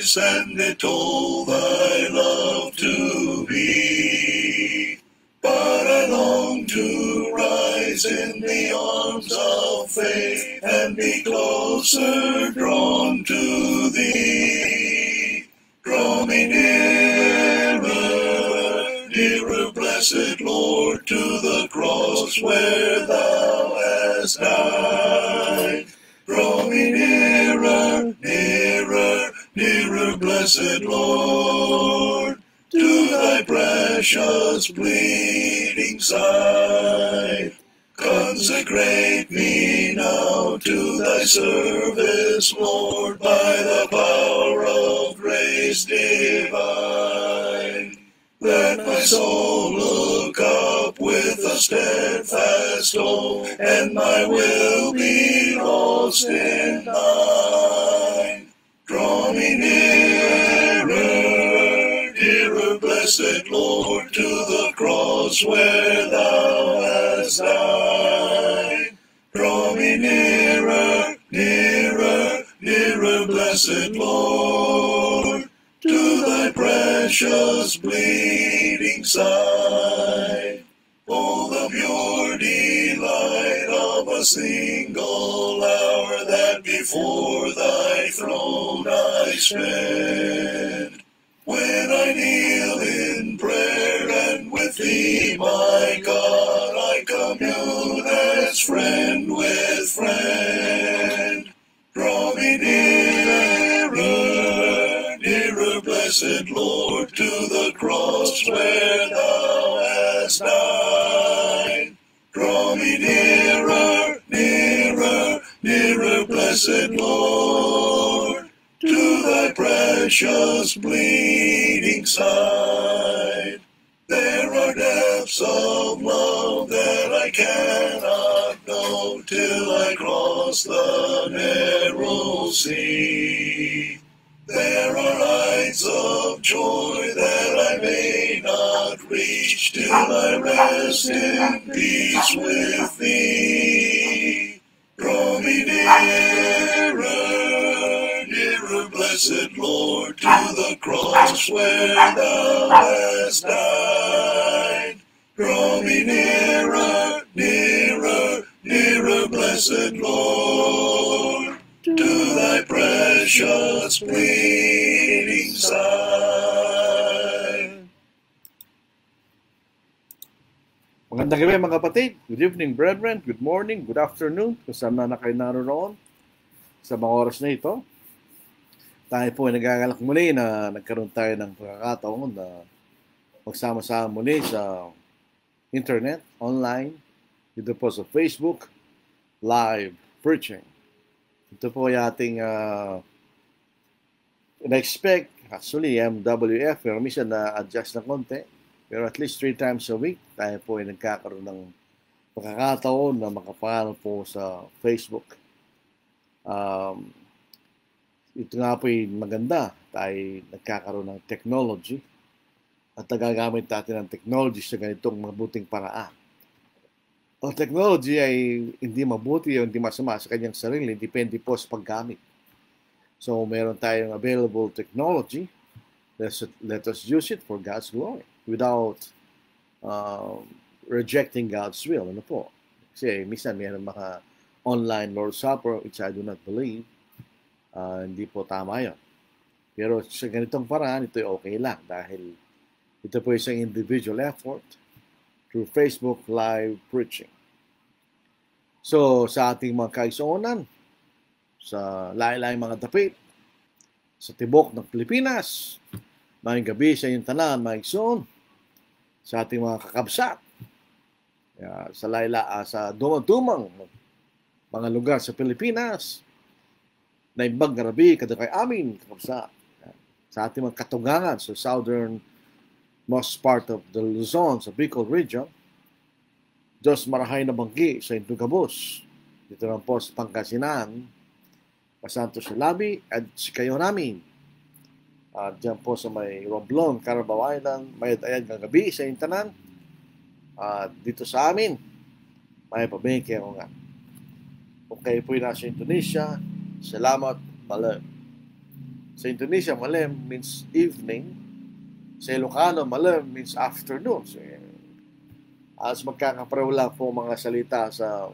voice, and it told thy love to be. But I long to rise in the arms of faith and be closer drawn to thee. Draw me nearer, nearer, blessed Lord, to the cross where thou hast died. Draw me nearer, nearer, nearer, blessed Lord, to thy precious bleeding side. Consecrate me now to thy service, Lord, by the power of grace divine. Let my soul look up with a steadfast hope, and my will be lost in thine. Draw me nearer, nearer, blessed Lord, to the cross where thou hast died. Draw me nearer, nearer, nearer, blessed Lord, to thy precious bleeding side. Oh, the pure delight of a single hour that before thy throne I spend, when I kneel in prayer and with thee, my God, I commune as friend with friend. Draw me nearer, nearer, blessed Lord, to the cross where thou hast died. Draw me nearer, nearer, nearer, blessed Lord, to thy precious bleeding side. There are depths of love that I cannot know till I cross the narrow sea. There are heights of joy that I may not reach till I rest in peace with thee. Draw me nearer, nearer, blessed Lord, to the cross where thou hast died. Draw me nearer, nearer, nearer, blessed Lord, to thy precious bleeding side. Magandang gabi mga kapatid. Good evening, brethren. Good morning, good afternoon. Kung saan na kayo naroon sa mga oras na ito. Tayo po ay nagagalak muli na nagkaroon tayo ng pagkakataon na magsama-sama muli sa internet, online, dito po sa Facebook, live preaching. Ito po ay ating na-expect, actually MWF, pero minsan na-adjust ng konti. Pero at least 3 times a week, tayo po ay nagkakaroon ng pagkakataon na makapaano po sa Facebook. Ito nga po ay maganda. Tayo nagkakaroon ng technology at nagagamit natin ng technology sa ganitong mabuting paraan. Ang technology ay hindi mabuti o hindi masama sa kanyang sarili, depende po sa paggamit. So, meron tayong available technology. Let us use it for God's glory without rejecting God's will. Ano po? Kasi minsan mayroon mga online Lord's Supper, which I do not believe. Hindi po tama yun. Pero sa ganitong paraan, ito ay okay lang dahil ito po isang individual effort through Facebook live preaching. So, sa ating mga kaigsuonan, sa lahi-lahing mga dapit, sa tibok ng Pilipinas, mayang gabi sa inyong tanan, maigsoon, sa ating mga kakabsat, sa sa dumang-dumang mga lugar sa Pilipinas, na ibang garabi kada kay amin, kakabsat, sa ating mga katugangan sa southern most part of the Luzon, sa Bicol region, Diyos marahay na banggi sa Intugabos, dito lang po sa Pangasinan, Pasanto Silabi, at si kayo namin. Diyan po sa may Romblon, Carabao Island, may ayan ng gabi sa Intanan. Dito sa amin, may pabingki ako nga. Okay po yung nasa Indonesia, salamat, balag. Sa Indonesia, malam means evening. Sa Ilocano, malam means afternoon. So, as magkakapareho lang po mga salita sa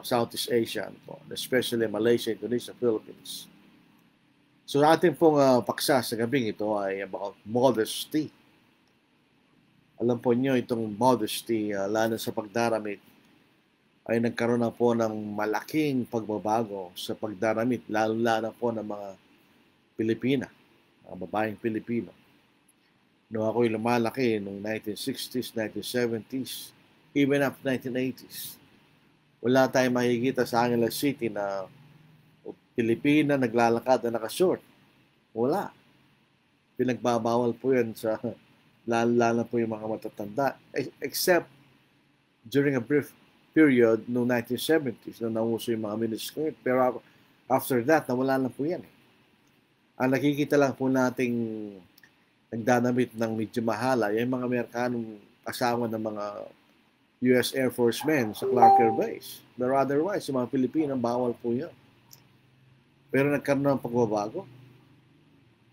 Southeast Asia, po, especially Malaysia, Indonesia, Philippines. So ating pong paksa sa gabing ito ay about modesty. Alam po niyo itong modesty, lalo sa pagdaramit, ay nagkaroon na po ng malaking pagbabago sa pagdaramit, lalo-lalo po ng mga Pilipina, mga babaeng Pilipino. Noong ako'y lumalaki noong 1960s, 1970s, even up 1980s, wala tayong makikita sa Angeles City na Pilipina naglalakad na nakashort. Wala. Pinagbabawal po yan sa lalo po yung mga matatanda. Except during a brief period noong 1970s na nauso yung mga miniskirt. Pero after that, nawala na po yan. Ang nakikita lang po nating nagdadamit ng medyo mahala, yung mga Amerikanong asawa ng mga US Air Force men sa Clark Air Base. Pero otherwise, yung mga Pilipinang bawal po yan. Pero nagkaroon ng pagbabago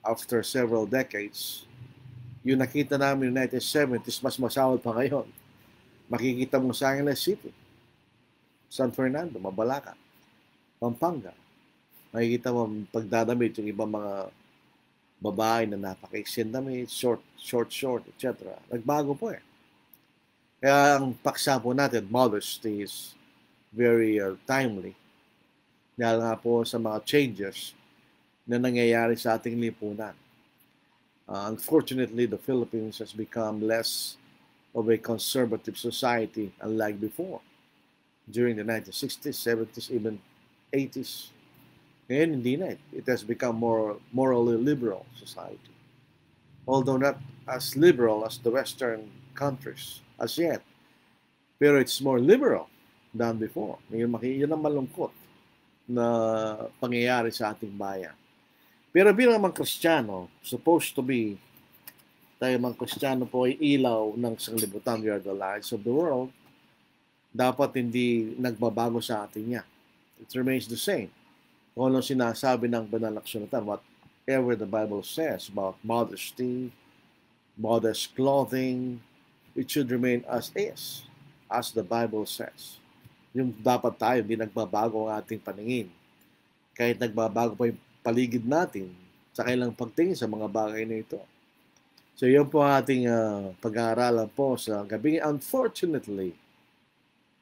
after several decades. Yung nakita namin in 1970s, mas masawal pa ngayon. Makikita mo sa Angeles City, San Fernando, Mabalacan, Pampanga. Makikita mo pagdadamit yung ibang mga babae na napaka-extend damit, short, etc. Nagbago po eh. Kaya ang paksa po natin, modesty, is very timely. Dahil nga po sa mga changes na nangyayari sa ating lipunan. Unfortunately, the Philippines has become less of a conservative society unlike before. During the 1960s, 70s, even 80s. Ngayon, hindi na. It has become more morally liberal society. Although not as liberal as the Western countries as yet. Pero it's more liberal than before. Yun ang malungkot na pangyayari sa ating bayan. Pero bilang mga Kristiyano, supposed to be, tayo mga Kristiyano po ay ilaw ng sanglibutan. We are the lights of the world. Dapat hindi nagbabago sa atin niya. It remains the same. Kung ano sinasabi ng banal na kasulatan, whatever the Bible says about modesty, modest clothing, it should remain as is, as the Bible says. Yung dapat tayo, hindi nagbabago ang ating paningin. Kahit nagbabago pa yung paligid natin sa kailang pagtingin sa mga bagay na ito. So yun po ating pag-aaralan po sa gabi. Unfortunately,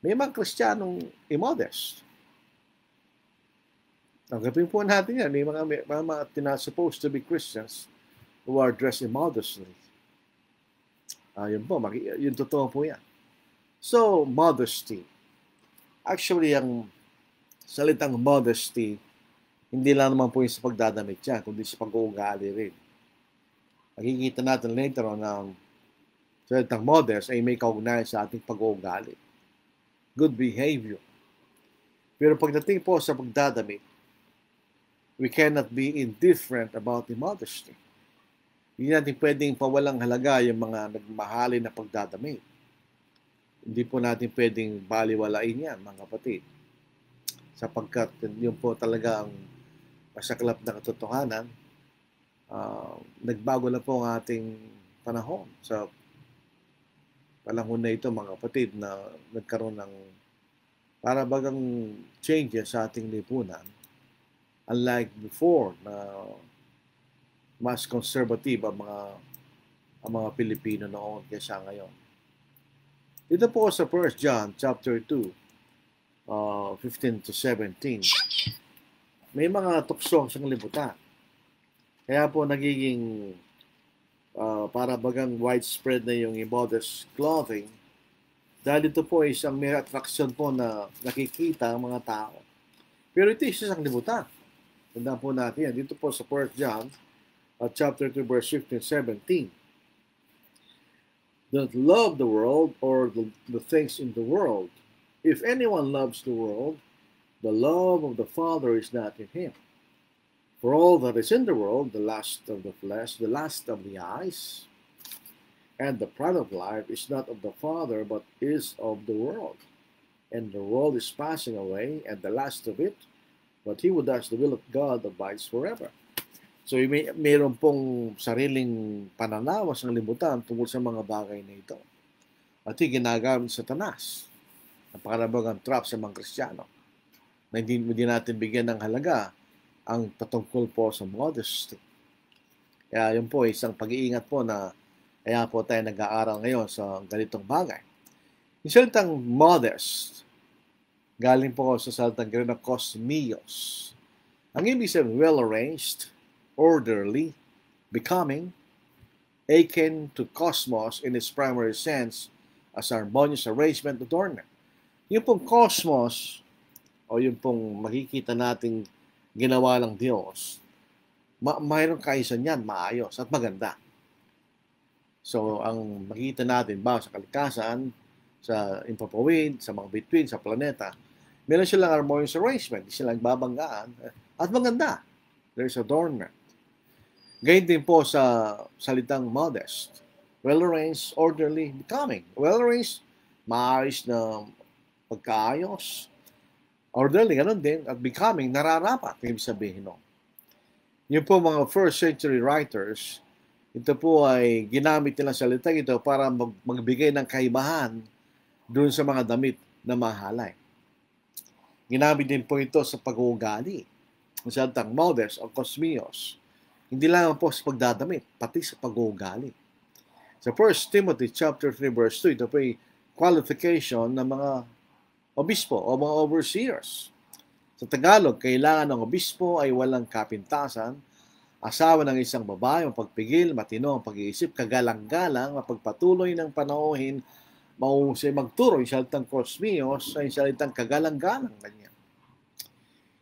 may mga Kristiyanong immodest. Ang gabi po natin yan, may mga supposed to be Christians who are dressed immodestly. Yun po, yung totoo po yan. So, modesty. Actually, ang salitang modesty, hindi lang naman po yung sa pagdadamit yan, kundi sa pag-uugali rin. Makikita natin later on na salitang modest ay may kaugnayan sa ating pag-uugali. Good behavior. Pero pagdating po sa pagdadamit, we cannot be indifferent about the modesty. Hindi natin pwedeng pawalang halaga yung mga nagmahalin na pagdadamit. Hindi po natin pwedeng baliwalain yan, mga kapatid. Sapagkat yun po talaga ang masaklap na katotohanan. Nagbago na po ang ating panahon. Sa panahon na ito, mga kapatid, na nagkaroon ng para bagang changes sa ating lipunan. Unlike before, na mas conservative ang mga Pilipino noon kaysa ngayon. Dito po sa 1 John chapter 2, 15 to 17, may mga tuksong sa libutan. Kaya po nagiging para bagang widespread na yung immodest clothing. Dahil ito po ay isang may attraction po na nakikita ang mga tao. Pero ito isang libutan. Tandaan po natin yan. Dito po sa 1 John chapter 2 verse 15, 17. Don't love the world or the things in the world. If anyone loves the world, the love of the Father is not in him. For all that is in the world, the lust of the flesh, the lust of the eyes, and the pride of life is not of the Father, but is of the world. And the world is passing away, and the lust of it, but he who does the will of God abides forever. So, mayroon pong sariling pananaw sa libutan tungkol sa mga bagay na ito. At ginagamit sa Satanas. Napakalabagang trap sa mga Kristiyano na hindi natin bigyan ng halaga ang patungkol po sa modesty. Kaya yun po, isang pag-iingat po na kaya po tayo nag-aaral ngayon sa ganitong bagay. Yung salitang modest, galing po sa salitang Grego kosmios. Ang ibig sabihin, well-arranged, orderly, becoming, akin to cosmos in its primary sense as harmonious arrangement adornment. Yung pong cosmos, o yung pong makikita nating ginawa ng Diyos, mayroong kaisa niyan, maayos at maganda. So, ang makikita natin ba sa kalikasan, sa impapawid, sa mga bituin, sa planeta, meron silang harmonious arrangement, silang babanggaan, at maganda. There's adornment. Gayun din po sa salitang modest. Well-arranged, orderly, becoming. Well-arranged, maayos na pagkaayos. Orderly, ganun din. At becoming, nararapat, ibig sabihin no. Yung po mga first century writers, ito po ay ginamit nilang salita ito para magbigay ng kaibahan doon sa mga damit na mahalay. Ginamit din po ito sa pag-uugali. Ang salitang modest o kosmios. Hindi lang po sa pagdadamit, pati sa pag-uugali. Sa 1 Timothy chapter 3 verse 2, ito po ay qualification ng mga obispo o mga overseers. Sa Tagalog, kailangan ng obispo ay walang kapintasan, asawa ng isang babae, mapagpigil, matino ang pag-iisip, kagalang-galang, mapagpatuloy ng panauhin, mahusay magturo, yung salitang kosmios, ay salitang kagalang-galang.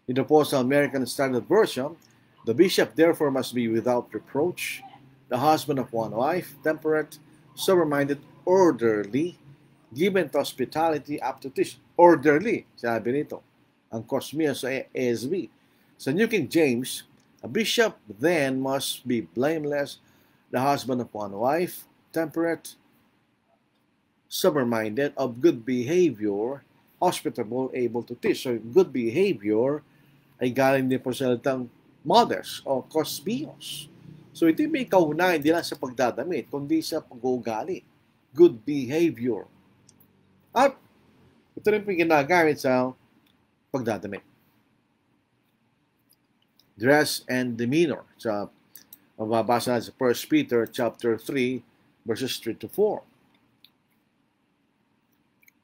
Ito po sa American Standard Version, the bishop therefore must be without reproach, the husband of one wife, temperate, sober-minded, orderly, given to hospitality, up to teach. Orderly, sabi nito, ang kosmios sa ESV. Sa New King James, a bishop then must be blameless, the husband of one wife, temperate, sober-minded, of good behavior, hospitable, able to teach. So, good behavior ay galing din po sa salitang modest o kosmios. So, ito may kaunahan hindi lang sa pagdadamit, kundi sa pag-uugali. Good behavior. At ito rin po ginagamit sa pagdadamit. Dress and demeanor. Sa mababasa natin sa 1 Peter chapter 3 verses 3 to 4.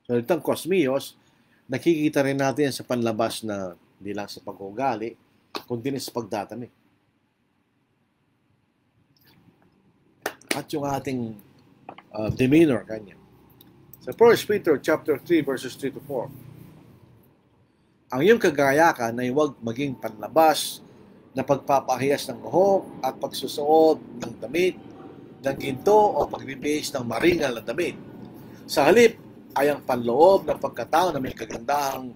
So, itong kosmios, nakikita rin natin sa panlabas na hindi lang sa pag-uugali, kundi sa pagdadamit. At yung ating demeanor, kanya. Sa 1 Peter chapter 3 verses 3 to 4. Ang iyong kagayakan ay huwag maging panlabas na pagpapahiyas ng buhok at pagsusuot ng damit, ng ginto o pagbibihis ng maringal na damit. Sa halip ay ang panloob ng pagkatao na may kagandahang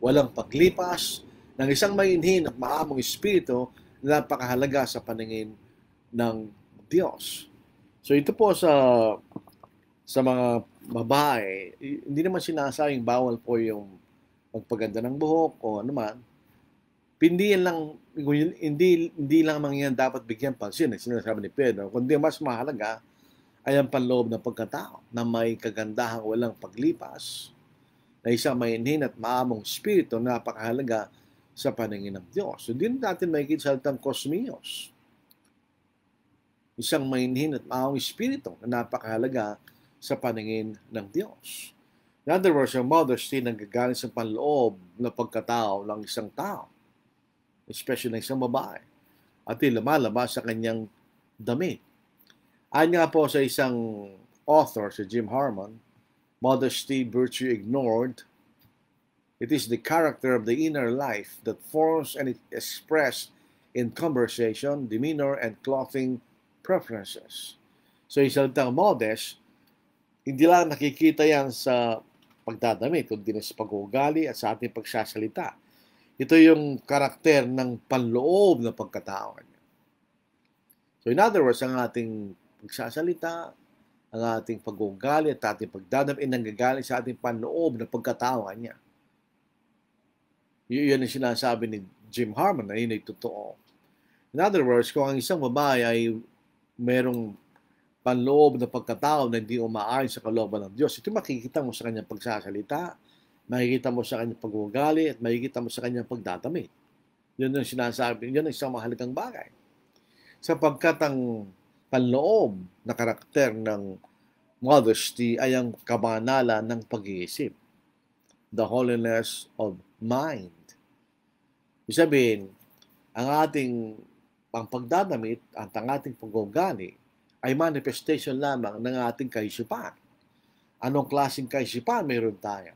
walang paglipas, ng isang mainhin at maamong espiritu na napakahalaga sa paningin ng Diyos. So ito po sa mga babae, hindi naman sinasabing bawal po yung magpaganda ng buhok o ano man. Hindi lang mga yan dapat bigyan pansin, sinasabi ni Pedro, kundi mas mahalaga ay ang panloob ng pagkatao na may kagandahang walang paglipas, na isang mainhin at maamong espiritu na napakahalaga sa paningin ng Diyos. So, din natin makikita sa salitang kosmios. Isang mainhin at maamong espiritu na napakahalaga sa paningin ng Diyos. In other words, ang modesty nanggagaling sa panloob ng pagkatao ng isang tao, especially ng isang babae, at lumalabas sa kanyang damit. Ayon nga po sa isang author, si Jim Harmon, modesty, virtue ignored, it is the character of the inner life that forms and is expressed in conversation, demeanor, and clothing preferences. So, yung salitang modest, hindi lang nakikita yan sa pagdadamit, kundi sa pag-uugali at sa ating pagsasalita. Ito yung karakter ng panloob ng pagkatao. So in other words, ang ating pagsasalita, ang ating pag-uugali at ating pagdadamit ay nanggagaling sa ating panloob ng pagkatao niya. Yun ang sinasabi ni Jim Harmon na yun ay totoo. In other words, kung ang isang babae ay merong panloob na pagkatao na hindi umaayon sa kalooban ng Diyos, ito makikita mo sa kanyang pagsasalita, makikita mo sa kanyang pag-uugali, at makikita mo sa kanyang pagdadamit. Yun ang sinasabi, yun ang isang mahalagang bagay. Sapagkat ang panloob na karakter ng modesty ay ang kabanalan ng pag-iisip. The holiness of mind. Ibig sabihin, ang ating pagdadamit at ang ating pag-uugali ay manifestation lamang ng ating kaisipan. Anong klaseng kaisipan meron tayo?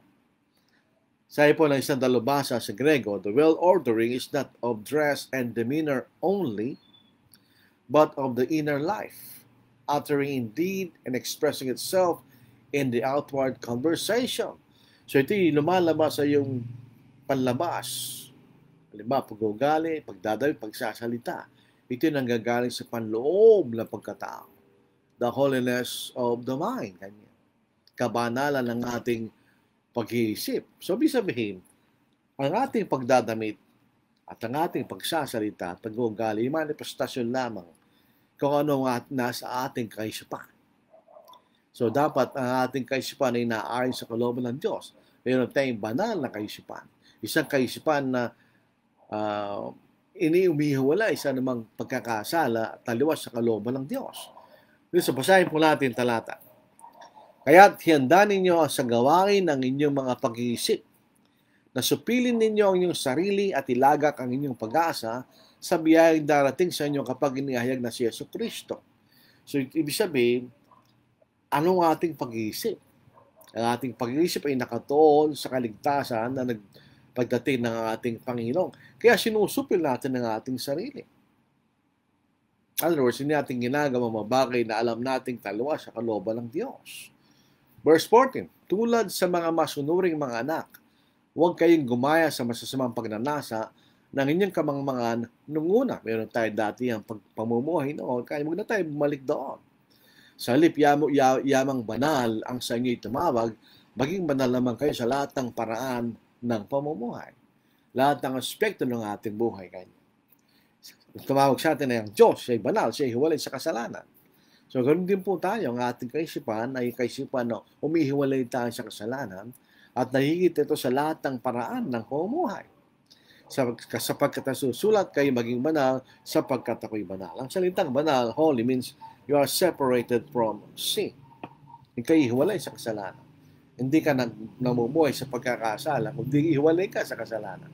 Sabi po ng isang dalubhasa sa Grego, the well-ordering is not of dress and demeanor only, but of the inner life, uttering in deed and expressing itself in the outward conversation. So ito yung lumalabas sa yung panlabas. Halimbawa, pag-uugali, pagdadamit, pagsasalita. Ito yung nanggagaling sa panloob na pagkatao. The holiness of the mind. Kanya. Kabanalan ng ating pag-iisip. So, ibig sabihin, ang ating pagdadamit at ang ating pagsasalita at pag-uugali, manifestasyon lamang kung ano nasa ating kaisipan. So, dapat ang ating kaisipan ay naayon sa kalooban ng Diyos. Mayroon tayong banal na kaisipan. Isang kaisipan na iniumihiwalay sa namang pagkakasala at taliwas sa kalooban ng Diyos. So, basahin po natin talata. Kaya't handa ninyo sa gawain ng inyong mga pag-iisip, na supilin ninyo ang inyong sarili at ilagak ang inyong pag-asa sa biyayang darating sa inyo kapag inihayag na si Jesucristo. So, ibig sabihin, anong ating pag-iisip? Ang ating pag-iisip ay nakatuon sa kaligtasan na pagdating ng ating Panginoon. Kaya sinusupil natin ang ating sarili. In other words, hindi natin ginagawa mga bagay na alam nating taliwas sa kalooban ng Diyos. Verse 14, tulad sa mga masunuring mga anak, huwag kayong gumaya sa masasamang pagnanasa ng inyong kamangmangan nung una. Meron tayo dati ang pamumuhay noon, kaya huwag na tayo bumalik doon. Sa halip, yamang banal ang sa inyo'y tumawag, maging banal naman kayo sa lahat ng paraan ng pamumuhay. Lahat ng aspekto ng ating buhay. Tumawag sa atin na yung Diyos, siya ay banal, siya ay hiwalay sa kasalanan. So, ganoon din po tayo. Ang ating kaisipan ay kaisipan na umihiwalay tayo sa kasalanan at nahigit ito sa lahat ng paraan ng pamumuhay. Sapagkat nasusulat kayo maging banal sapagkat ako'y banal. Ang salitang banal, holy, means you are separated from sin. Ika'y hiwalay sa kasalanan. Hindi ka namumuhay sa pagkakasala, kundi hiwalay ka sa kasalanan.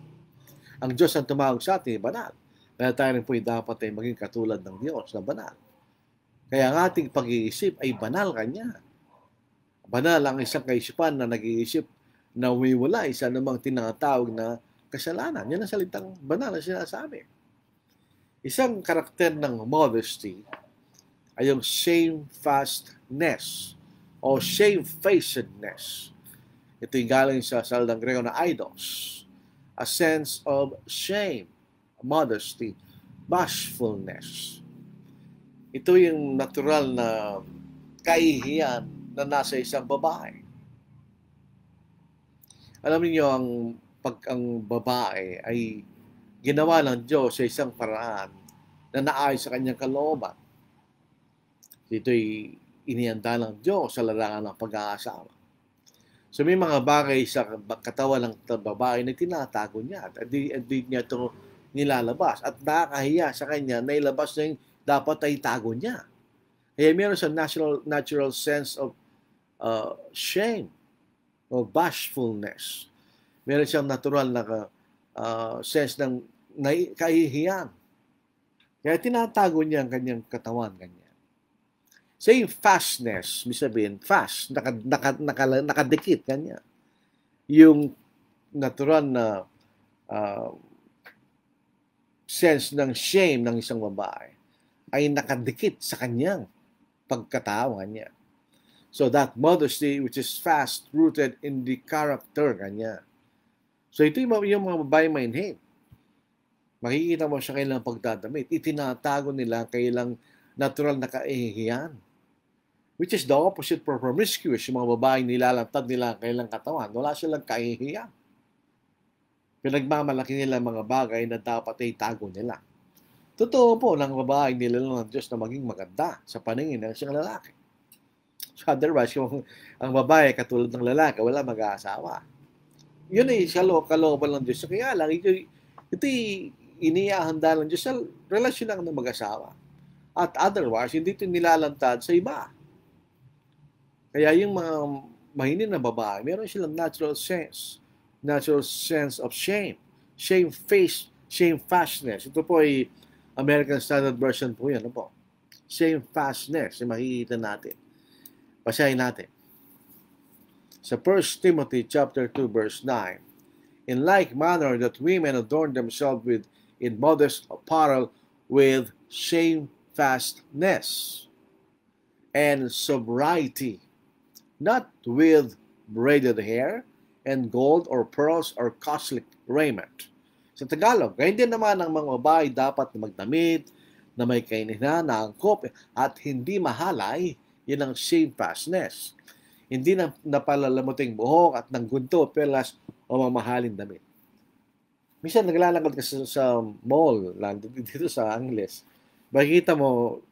Ang Diyos ang tumawag sa atin, banal. Kaya tayo rin po dapat ay maging katulad ng Diyos na banal. Kaya ang ating pag-iisip ay banal kanya. Banal ang isang kaisipan na nag-iisip na umiwalay sa anumang tinatawag na kasalanan. Yan ang salitang banal na sinasabi. Isang karakter ng modesty ay yung shamefastness o shamefacedness. Ito'y galing sa salitang Grego na eidos. A sense of shame, modesty, bashfulness. Ito yung natural na kahihiyan na nasa isang babae. Alam niyo ang babae ay ginawa ng Diyos sa isang paraan na naayon sa kanyang kalooban. Ito'y inihanda ng Diyos sa larangan ng pag-aasawa. So may mga bagay sa katawan ng babae na tinatago niya at di niya ito nilalabas at nakakahiya sa kanya na ilabas niya yung dapat ay tago niya. Kaya meron sa natural sense of shame o bashfulness. Meron siyang natural na sense ng kahihiyan. Kaya tinatago niya ang kanyang katawan. Ganyan. Saying fastness, may sabihin, fast, nakadikit, ganyan. Yung natural na sense ng shame ng isang babae ay nakadikit sa kanyang pagkatao niya. So that modesty which is fast rooted in the character kanya. So ito yung mga babae mainhid. Makikita mo siya kailang pagdadamit. Itinatago nila kailang natural na kahihiyan. Which is the opposite for promiscuous. Yung mga babae nilalantad nila kailang katawan. Wala silang kahihiyan. Pinagmamalaki nila mga bagay na dapat ay tago nila. Totoo po ng babae nilalang ng Diyos na maging maganda sa paningin ng isang lalaki. So otherwise, kung ang babae katulad ng lalaki, wala mag-aasawa. Yun ay kalooban ng Diyos. So, kaya lang, ito iniahanda ng Diyos sa relasyon lang ng mag-asawa. At otherwise, hindi ito nilalantad sa iba. Kaya yung mga mahinin na babae, meron silang natural sense of shame. Shamefastness. Ito po ay American Standard Version po yan. Ano po? Shamefastness. Yung makikita natin. Basahin natin. Sa 1 Timothy chapter 2 verse 9, in like manner that women adorn themselves in modest apparel with shamefastness and sobriety, not with braided hair and gold or pearls or costly raiment. Sa Tagalog, ganyan din naman ang mga babae dapat na magdamit, na may kainihan, na angkop, at hindi mahalay. Yan ang shamefastness. Hindi na napalalamuting buhok at ng gunto, pelas o mamahalin damit. Minsan naglalakad ka sa mall, dito sa Angles, makikita mo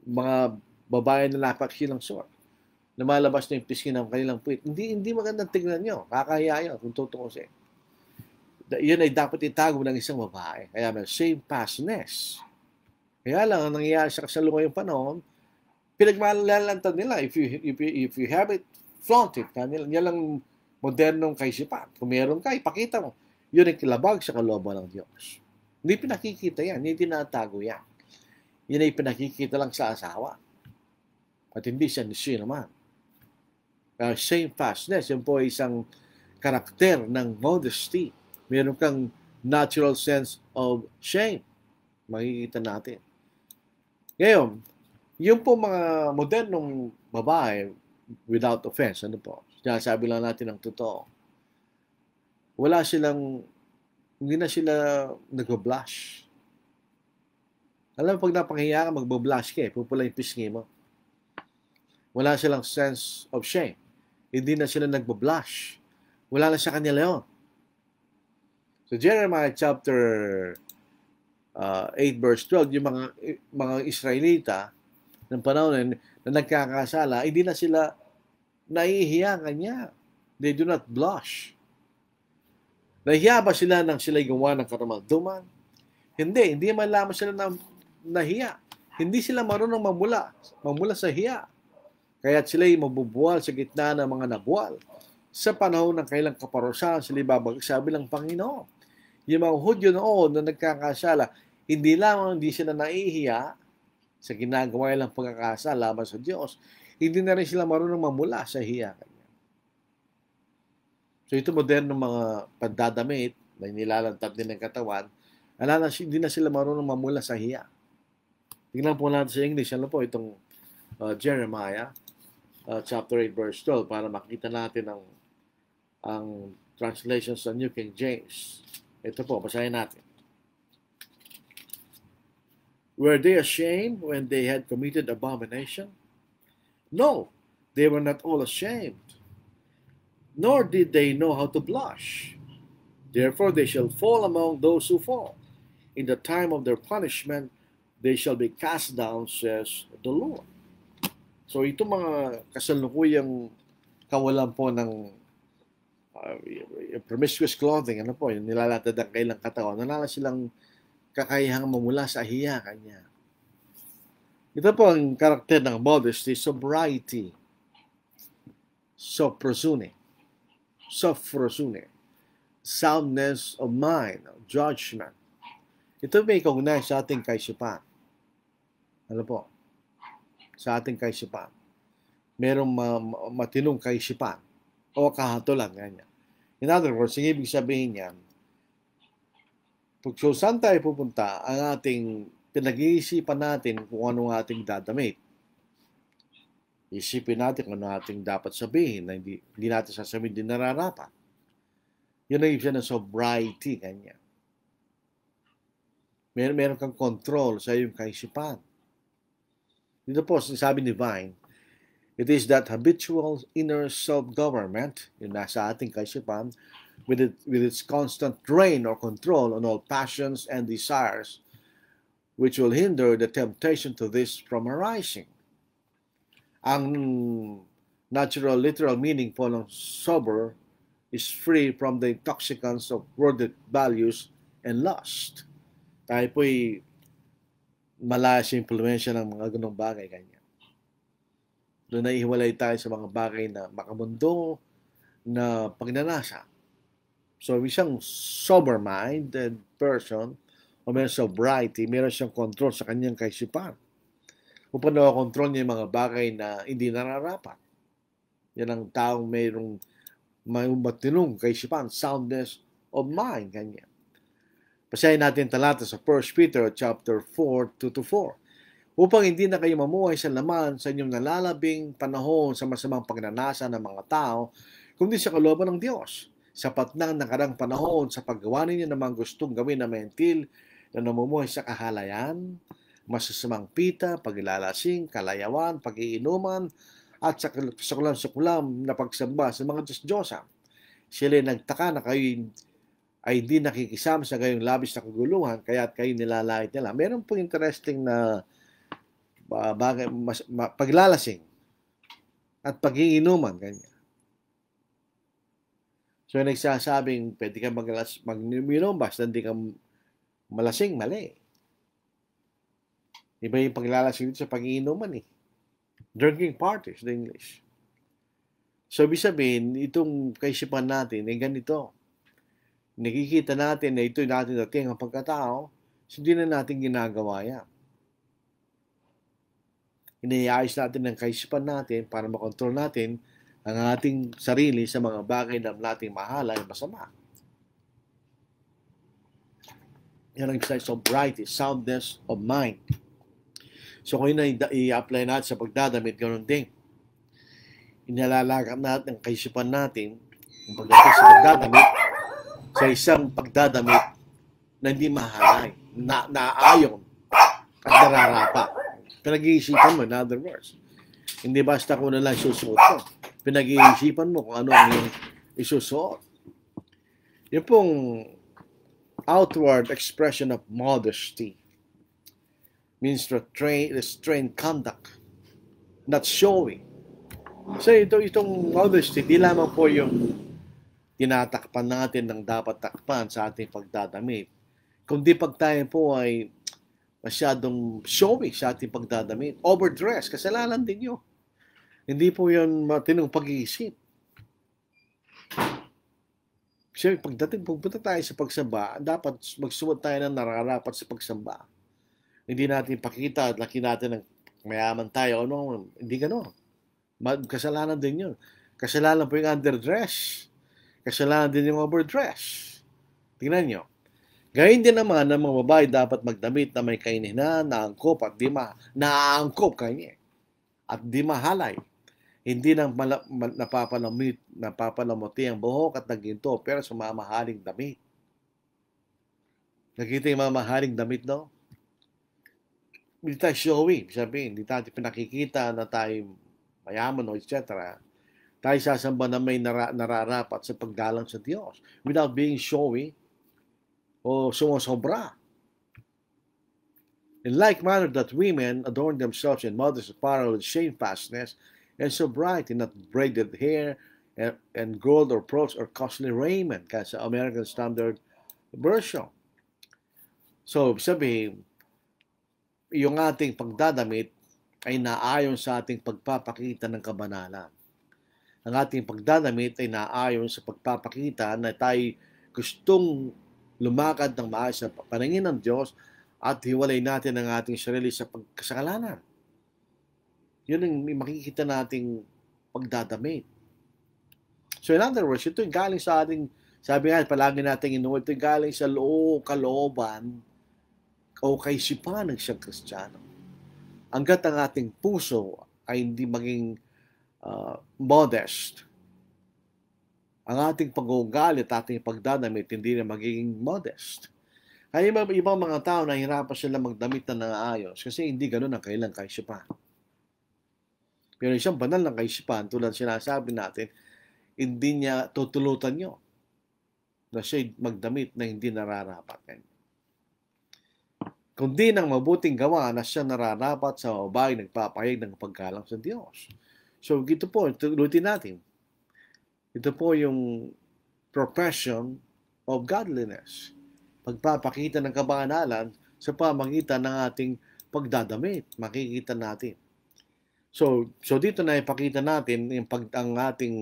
mga babae na napakasilang suot. Lumalabas na yung pisngi ng kanilang puwit. Hindi magandang tignan nyo. Kakahiya yun kung tutuusin. Yun ay dapat itago ng isang babae. Kaya may shamefastness. Kaya lang, ang nangyayari sa kasalukuyang panahon, pinagmalalantad nila. If you have it, flaunt it. Yan lang modernong kaisipan. Kung meron ka, ipakita mo. Yun ay kilabag sa kalooban ng Diyos. Hindi pinakikita yan. Hindi tinatago yan. Yun ay pinakikita lang sa asawa. At hindi siya naman. Shamefastness, yun po ay isang karakter ng modesty. Meron kang natural sense of shame. Makikita natin. Ngayon, yung po mga modernong babae, without offense, ano po, sabi lang natin ang totoo. Hindi na sila nag-blush. Alam mo, pag napahiya ka, mag-blush ka pupula yung pisngi mo. Wala silang sense of shame. Hindi na sila nag-blush. Wala na sa kanila yun. So, Jeremiah chapter 8 verse 12, yung mga Israelita ng panahon na nagkakasala, hindi na sila nahihiya kanya. They do not blush. Nahihiya ba sila nang sila'y gawa ng karamalduman? Hindi man lamang sila nahiya. Hindi sila marunong mamula sa hiya. Kaya't sila'y mabubuwal sa gitna ng mga nabuwal. Sa panahon ng kailang kaparusahan, sila'y babagsabi ng Panginoon. Yung mga Hudyo noon na nagkakasala, hindi sila nahihiya sa ginagawa nilang pagkakasala laban sa Diyos, hindi na rin sila marunong mamula sa hiya kanya. So ito modernong mga pandadamit na nilalantad din ng katawan, hindi na sila marunong mamula sa hiya. Tingnan po natin sa English, ano po itong Jeremiah chapter 8 verse 12 para makita natin ang translation sa New King James. Ito po, basahin natin. Were they ashamed when they had committed abomination? No, they were not all ashamed, nor did they know how to blush. Therefore they shall fall among those who fall. In the time of their punishment, they shall be cast down, says the Lord. So ito mga kasalukuyang kawalan po ng promiscuous clothing, ano po, yung nilalatad ang kailang katawan, wala silang kakayahang mamula sa hiya kanya. Ito po ang karakter ng modesty, sobriety, soprosune, soundness of mind, judgment. Ito may kaugnay sa ating kaisipan. Ano po? Sa ating kaisipan. Merong matinong kaisipan o kahatulan, ganyan. In other words, ang ibig sabihin niyan, so saan tayo pupunta, ang ating pinag-iisipan natin kung ano ang ating dadamit. Isipin natin kung ano ating dapat sabihin na hindi natin sasabihin din nararapat. Yun ang ibig sabihin ng sobriety, ganyan. Meron kang control sa iyong kaisipan. Dito po, sabi ni Vine, it is that habitual inner self-government, yun nasa ating kaisipan, with its constant reign or control on all passions and desires, which will hinder the temptation to this from arising. Ang natural, literal meaning po ng sober is free from the intoxicants of worldly values and lust. Tayo po'y malaya sa impluensya ng mga ganong bagay ganyan. Doon na ihiwalay tayo sa mga bagay na makamundo na pagnanasa. So, isang sober-minded person o may sobriety, meron siyang control sa kanyang kaisipan. Upang na-control niya yung mga bagay na hindi nararapat. Yan ang taong mayroong matinong kaisipan, soundness of mind, ganyan. Basahin natin talata sa 1 Peter chapter 4, 2-4. Upang hindi na kayo mamuhay sa laman sa inyong nalalabing panahon sa masamang pagnanasa ng mga tao, kundi sa kalooban ng Diyos. Sapat na ang nakarang panahon sa paggawa ninyo ng mga gustong gawin na mentil na namumuhay sa kahalayan, masasamang pita, paglalasing, kalayawan, pag-iinuman, at sa sukulam-sukulam na pagsamba sa mga Diyos-Diyosa. Sila nagtaka na kayo ay hindi nakikisama sa gayong labis na kaguluhan, kaya't kayo nilalait nila. Meron pong interesting na bagay, paglalasing at pag-iinuman, ganyan. So, nagsasabing, pwede ka mag-inom, basta hindi ka malasing, mali. Iba yung paglalasing dito sa pag-iinuman eh. Drinking parties, the English. So, ibig sabihin, itong kaisipan natin ay ganito. Nakikita natin na ito natin dating ang pagkatao, hindi na natin ginagawa yan. Iniayos natin ang kaisipan natin para makontrol natin ang ating sarili sa mga bagay na nating mahala ay masama. Yan ang isa sobriety, soundness of mind. So kung yun i-apply natin sa pagdadamit, ganoon din. Inalalagam natin ang kaisipan natin, ang pagdating sa pagdadamit, sa isang pagdadamit na hindi mahalay, naayon at nararapa. Pinag-iisipan mo, in other words. Hindi basta kung na lang isusuot mo. Pinag-iisipan mo kung ano ang iyong isusuot. Yung pong outward expression of modesty means restrained conduct, not showing. So itong modesty, di lamang po yung tinatakpan natin ng dapat takpan sa ating pagdadamit. Kundi pag tayo po ay masyadong showy sa ating pagdadamit, overdress, kasalanan din yun. Hindi po yun matinong pag-iisip. Kasi pagdating pupunta tayo sa pagsamba, dapat magsuot tayo ng nararapat sa pagsamba. Hindi natin pakita at laki natin ng mayaman tayo. Ano, hindi gano'n. Kasalanan din yun. Kasalanan po yung underdress. Kasalanan din yung overdress. Tingnan nyo. Gayun din naman ng mga babae dapat magdamit na may kainihan, naangkop at naangkop kanya at di mahalay. Hindi nang napapalamuti ang buhok at naginto pero sa mamahaling damit. Nakita yung mamahaling damit, no? Hindi tayo showy. Sabihin, hindi tayo pinakikita na tayo mayaman o etc. Tayo sasamba na may nararapat sa paggalang sa Diyos without being showy o sumusobra. In like manner that women adorn themselves in modest apparel with shamefastness and sobriety, not braided hair and gold or pearls or costly raiment, kaya sa American Standard Version. So, sabihin, yung ating pagdadamit ay naayon sa ating pagpapakita ng kabanalan. Ang ating pagdadamit ay naayon sa pagpapakita na tayo gustong lumakad ng maayos sa paningin ng Diyos at hiwalay natin ang ating sarili sa pagkasalanan. Yun ang makikita nating pagdadamit. So in other words, ito yung galing sa ating, sabi nga, palagi natin inuwi, ito yung galing sa kalooban o kaisipan ng siyang Kristiyano. Hanggat ang ating puso ay hindi maging modest, ang ating pag-uugali at ating pagdadamit hindi na magiging modest. Kaya ibang mga tao nahihirapan sila magdamit na naayos kasi hindi ganun ang kailang kaisipan. Pero isang banal ng kaisipan, tulad sinasabi natin, hindi niya tutulutan nyo na siya magdamit na hindi nararapat. kundi ng mabuting gawa na siya nararapat sa babae nagpapahayag ng paggalang sa Diyos. So, ito po, tulutin natin. Ito po yung profession of godliness. Pagpapakita ng kabanalan sa pamagitan ng ating pagdadamit. Makikita natin. So dito na ipakita natin yung ang ating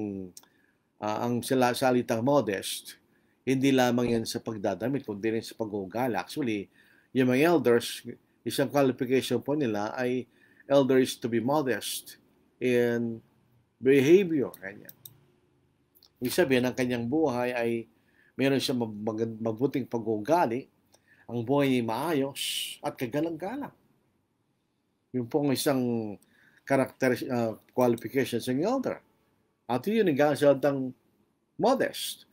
ang salitang modest, hindi lamang yan sa pagdadamit, kundi rin sa pag-uugali. Actually, yung mga elders, isang qualification po nila ay elder is to be modest in behavior. Kanya. Ibig sabihin, ang kanyang buhay ay meron siya mabuting pag-uugali, ang buhay ay maayos at kagalang-galang. Yung pong isang qualification sa elder. At yun ang salitang modest.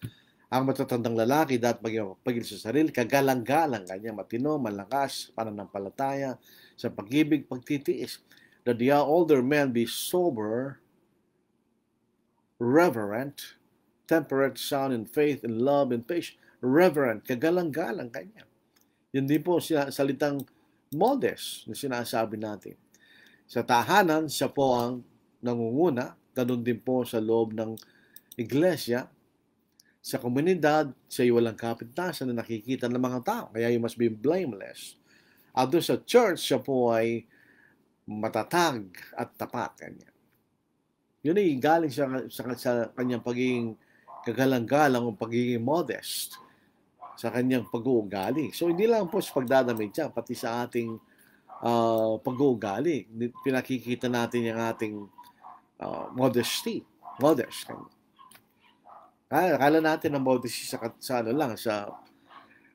Ang matatandang lalaki dapat magpagil sa sarili, kagalang-galang, kanya matino, malakas, pananampalataya, sa pag-ibig, pagtitiis. That the older men be sober, reverent, temperate, sound in faith, in love, and patience. Reverent, kagalang-galang, kanya. Yun din po salitang modest na sinasabi natin. Sa tahanan, siya po ang nangunguna, ganun din po sa loob ng iglesia. Sa komunidad, siya ay walang kapintasan na nakikita ng mga tao. Kaya you must be blameless. At doon sa church, siya po ay matatag at tapat. Kanya. Yun ay galing sa kanyang pagiging kagalang-galang o pagiging modest sa kanyang pag-uugali. So, hindi lang po sa pagdadamit siya, pati sa ating pag-uugali. Pinakikita natin yung ating modesty. Modest. Akala natin ang modesty sa ano lang, sa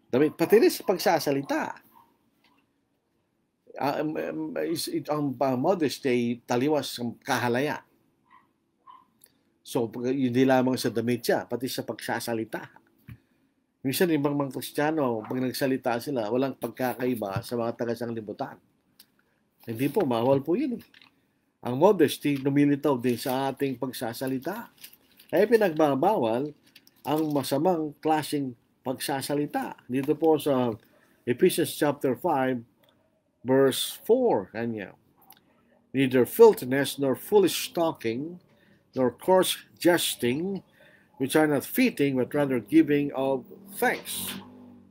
damit. Pati rin sa pagsasalita. Ang modesty ay taliwas ng kahalaya. So, hindi lamang sa damit siya, pati sa pagsasalita. Minsan, ibang mga Kristiyano, pag nagsalita sila, walang pagkakaiba sa mga taga-sanglibutan. Hindi po, bawal po yun. Ang modesty, lumilitaw din sa ating pagsasalita. Kaya pinagbabawal ang masamang klaseng pagsasalita. Dito po sa Ephesians chapter 5, verse 4, kanya. Neither filthiness nor foolish talking, nor coarse jesting, which are not fitting, but rather giving of thanks.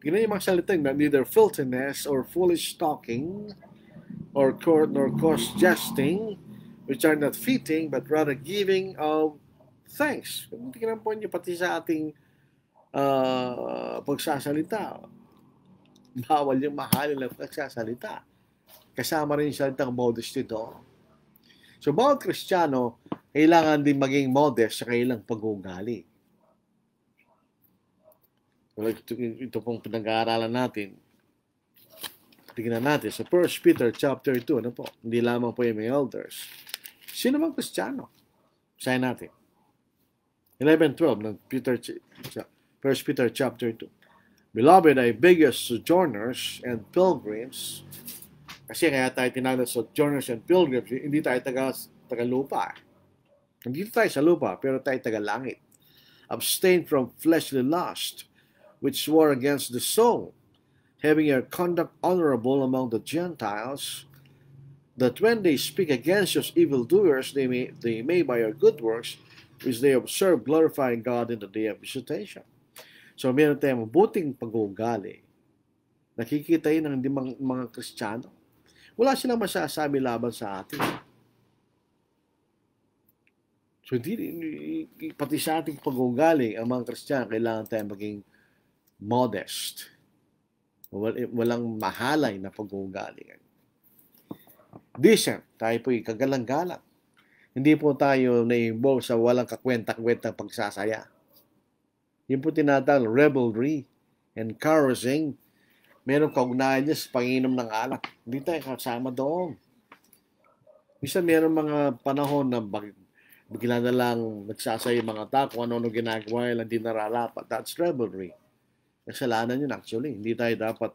Tingnan yung mga salita na neither filthiness or foolish talking, nor coarse jesting, which are not fitting, but rather giving of thanks. Tingnan po niyo pati sa ating pagsasalita. Bawal yung mahalin ng pagsasalita. Kasama rin yung salitang modesty doon. So, bawat Kristiyano, kailangan din maging modest sa kailang pag-uugali. Ito pong pinag-aaralan natin. Tingnan natin sa 1 Peter chapter 2, ano po? Hindi lamang po yung elders. Sino bang Kristiyano? Sayin natin. 11-12 ng 1 Peter chapter 2. Beloved, I beg you sojourners and pilgrims, kasi kaya tayo tinawag sojourners and pilgrims, hindi tayo taga-lupa. Hindi tayo sa lupa, pero tayo taga-langit. Abstain from fleshly lust, which war against the soul, having your conduct honorable among the Gentiles, that when they speak against you as evildoers, they may by your good works, which they observe, glorifying God in the day of visitation. So, meron tayong mabuting pag-uugali. Nakikita yun ng mga Kristiyano. Wala silang masasabi laban sa atin. So, pati sa ating pag-uugali, ang mga Kristiyano, kailangan tayong maging modest. Walang mahalay na pag-uugali. Decent, tayo po'y kagalang-galang. Hindi po tayo na-involve sa walang kakwenta-kwentang pagsasaya. Yung po tinatawag revelry and carousing, meron kaugnayan niya sa panginom ng alak. Hindi tayo kasama doon. Minsan meron mga panahon na bigla na lang nagsasaya yung mga tao kung ano-ano ginagawa lang di nararapat. That's revelry. Kasalanan yun actually. Hindi tayo dapat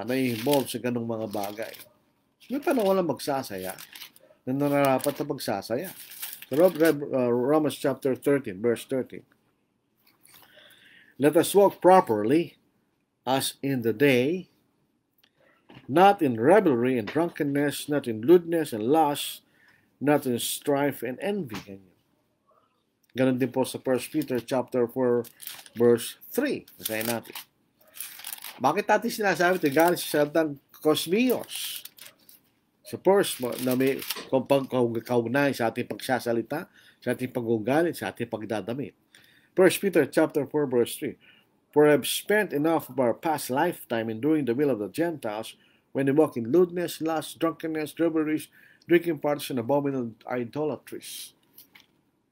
na-involve sa ganong mga bagay. May panahon lang magsasaya na nararapat na magsasaya. Romans chapter 13, verse 13. Let us walk properly as in the day, not in revelry and drunkenness, not in lewdness and lust, not in strife and envy. Ganon din po sa 1 Peter chapter 4, verse 3. Basahin natin. Bakit natin sinasabi ito? Galing sa salitang kosmios. So first, na may kaugnayan sa ating pagsasalita, sa ating pag-ugali, sa ating pagdadamit. 1 Peter chapter 4, verse 3. For I have spent enough of our past lifetime in doing the will of the Gentiles when they walk in lewdness, lust, drunkenness, revelries, drinking parties, and abominable idolatries.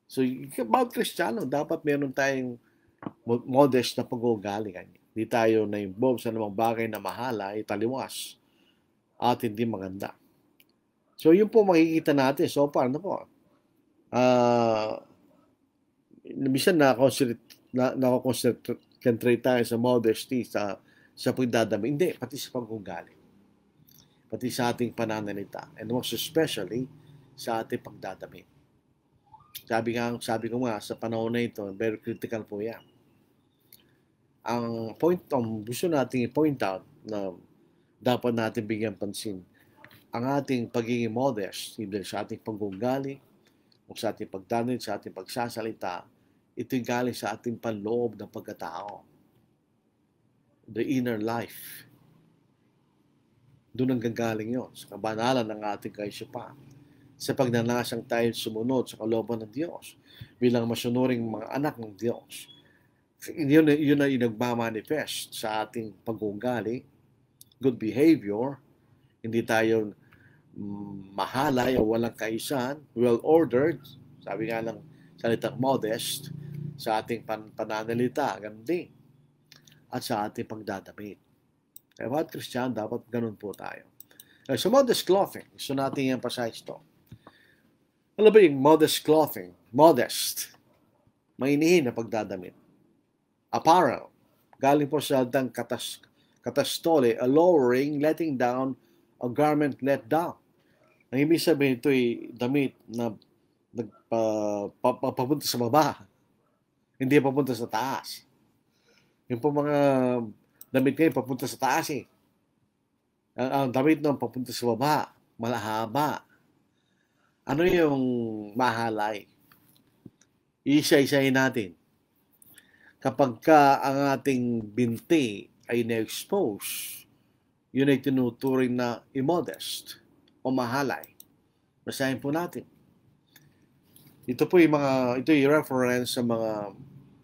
So, about Kristiyano, dapat meron tayong modest na pag-uugali. Hindi tayo na-involve sa namang bagay na mahala, italiwas, at hindi maganda. So, yun po makikita natin. So, paano po? Minsan nakakonsentrate tayo sa modesty, sa pagdadami. Hindi, pati sa pag-uugali. Pati sa ating pananalita. And most especially, sa ating pagdadami. Sabi ko nga, sa panahon na ito, very critical po yan. Ang gusto nating i-point out na dapat natin bigyan pansin, ang ating pagiging modest, either sa ating pag-ugali, o sa ating pagdadamit, sa ating pagsasalita, ito'y galing sa ating panloob ng pagkatao. The inner life. Doon ang gagaling yun, sa kabanalan ng ating kaisipan. Sa pagnanasang tayo sumunod sa kalooban ng Diyos bilang masunuring mga anak ng Diyos. Yun na yung nagmamanifest sa ating pag-uugali, good behavior, hindi tayo mahalay o walang kaisan, well-ordered, sabi nga ng salitang modest, sa ating pananalita, ganun din, at sa ating pagdadamit. Kaya mga Kristiyano, dapat ganun po tayo. So modest clothing, gusto natin i-emphasize ito. Ano ba yung modest clothing? Modest. Mainihin na pagdadamit. Apparel. Galing po sa dang katastole, a lowering, letting down, a garment let down. Ang ibig sabihin ito ay damit na papunta sa baba. Hindi papunta sa taas. Yung po mga damit ngayon papunta sa taas eh. Ang damit nung papunta sa baba, malahaba. Ano yung mahalay? Isa-isahin natin. Kapag ang ating binti ay na-expose, yun ay tinuturing na immodest o mahalay. Basahin po natin. Ito yung reference sa mga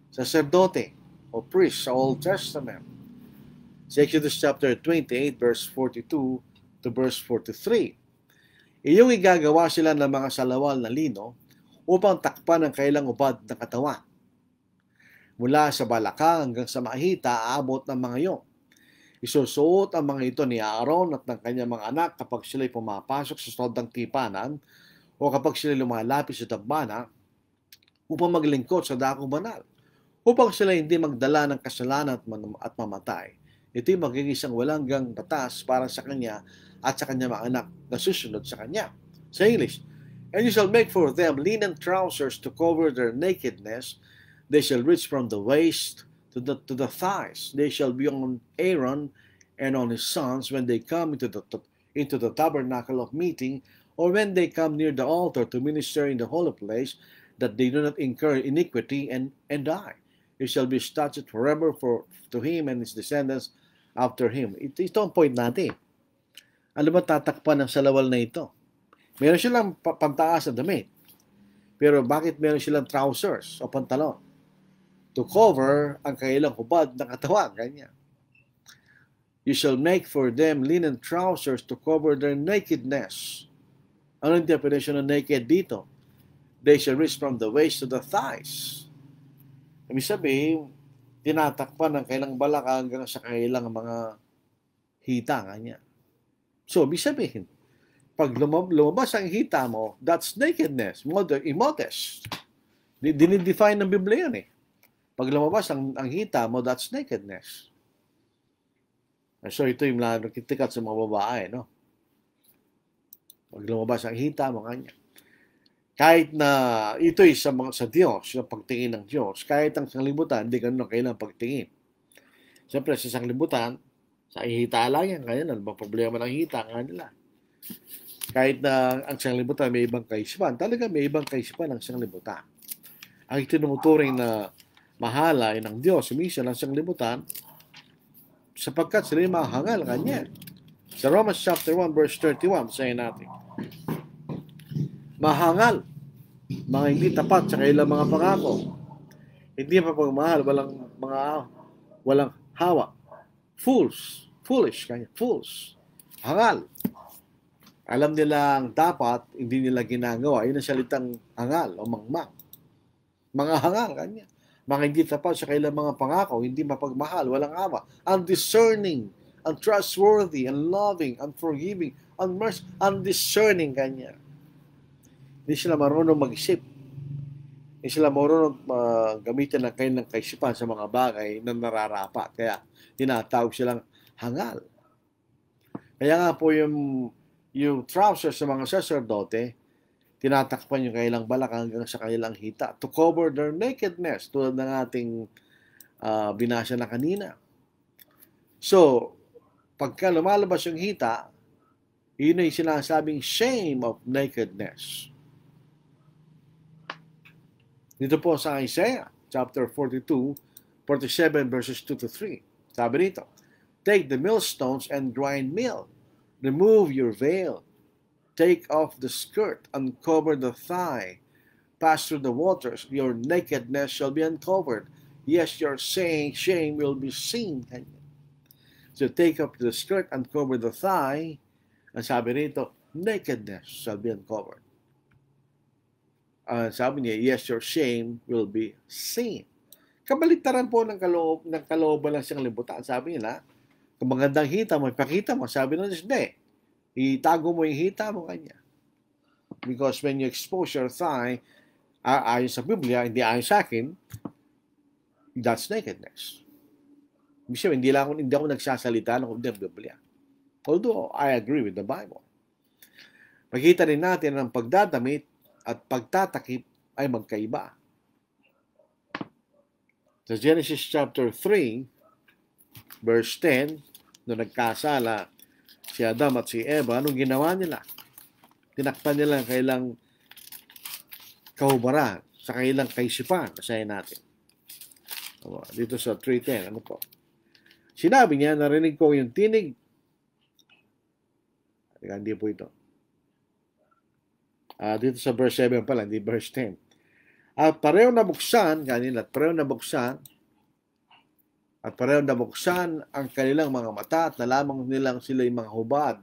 sacerdote o priest sa Old Testament. Sa Exodus chapter 28, verse 42 to verse 43. Iyong igagawa sila ng mga salawal na lino upang takpan ang kailang ubad ng katawan. Mula sa balakang hanggang sa mahita, aabot ng mga iyon. Isusuot ang mga ito ni Aaron at ng kanyang mga anak kapag sila'y pumapasok sa soldang tipanan o kapag sila'y lumalapit sa tabbana upang maglingkod sa dakong banal, upang sila hindi magdala ng kasalanan at mamatay. Ito'y magiging isang walanggang batas para sa kanya at sa kanyang mga anak na susunod sa kanya. Sa English, and you shall make for them linen trousers to cover their nakedness. They shall reach from the waist to the thighs. They shall be on Aaron and on his sons when they come into the tabernacle of meeting, or when they come near the altar to minister in the holy place, that they do not incur iniquity and die. It shall be statute forever to him and his descendants after him. Ito ang point natin. Ano ba tatakpan ng salawal na ito? Meron silang pantaas na damit. Pero bakit meron silang trousers o pantalon? To cover ang kailang hubad ng katawan. Ganyan. You shall make for them linen trousers to cover their nakedness. Ano yung definition ng naked dito? They shall reach from the waist to the thighs. Ibig sabihin, tinatakpan ng kailang balaka hanggang sa kailang mga hita. Ganyan. So, ibig sabihin, pag lumabas ang hita mo, that's nakedness, immodest. Dinidefine ng Biblia yan eh. Pag lumabas ang hita mo, that's nakedness. So, ito yung nakitikat sa mga babae, no? Pag lumabas ang hita mo, kanya. Kahit na ito'y sa Diyos, yung pagtingin ng Diyos, kahit ang sanglibutan, hindi ganun ang kailang pagtingin. Siyempre, sa sanglibutan, Sa hita lang yan. Kaya ano bang problema ng hita nga nila? Kahit na ang sanglibutan may ibang kaisipan, talaga may ibang kaisipan ang sanglibutan. Ang itinumuturing na mahalay ng Diyos, sumisyon ang sanglibutan, sapagkat sila yung mahangal kanya. Sa Romans chapter 1 verse 31, sayin natin, mahangal, mga hindi tapat sa kailang mga pangako. Hindi mapagmahal, walang hawa. Foolish kanya, fools. Hangal. Alam nilang dapat, hindi nila ginagawa. Yun ang salitang hangal o mangmang. Mga hangal kanya. Mga hindi tapat sa kailang mga pangako, hindi mapagmahal, walang awa, undiscerning, untrustworthy, unloving, unforgiving, undiscerning kanya. Hindi sila marunong mag-isip. Hindi sila marunong gamitin ng kanilang kaisipan sa mga bagay na nararapat. Kaya tinatawag silang hangal. Kaya nga po yung trousers sa mga sacerdote, tinatakpan yung kailang balak hanggang sa kailang hita to cover their nakedness, tulad ng ating binasa na kanina. So, pagka lumalabas yung hita, yun ay sinasabing shame of nakedness. Dito po sa Isaiah, chapter 47 verses 2 to 3. Sabi rito, take the millstones and grind meal. Remove your veil. Take off the skirt, uncover the thigh. Pass through the waters, your nakedness shall be uncovered. Yes, your shame will be seen. So take off the skirt, uncover the thigh. Ang sabi rito, nakedness shall be uncovered. Sabi niya, yes, your shame will be seen. Kabaliktaran po ng kalooban ng siyang libutan. Sabi nila, kung magandang hita mo, ipakita mo. Sabi ng Diyos, hindi. Itago mo yung hita mo kanya. Because when you expose your thigh, ayon sa Biblia, hindi ayon sa akin, that's nakedness. Hindi ako nagsasalita ng Biblia. Although I agree with the Bible. Makita rin natin ang pagdadamit at pagtatakip ay magkaiba. Sa Genesis chapter 3, verse 10, nung nagkasala si Adam at si Eva, anong ginawa nila? Tinakpan nila ang kailang kahubaran, sa kailang kaisipan. Basahin natin. Dito sa 3:10, ano po? Sinabi niya, narinig ko yung tinig. Hindi po ito. Dito sa verse 7 pala, hindi verse 10. At pareho nabuksan ang kanilang mga mata at nalaman nilang sila yung mga hubad.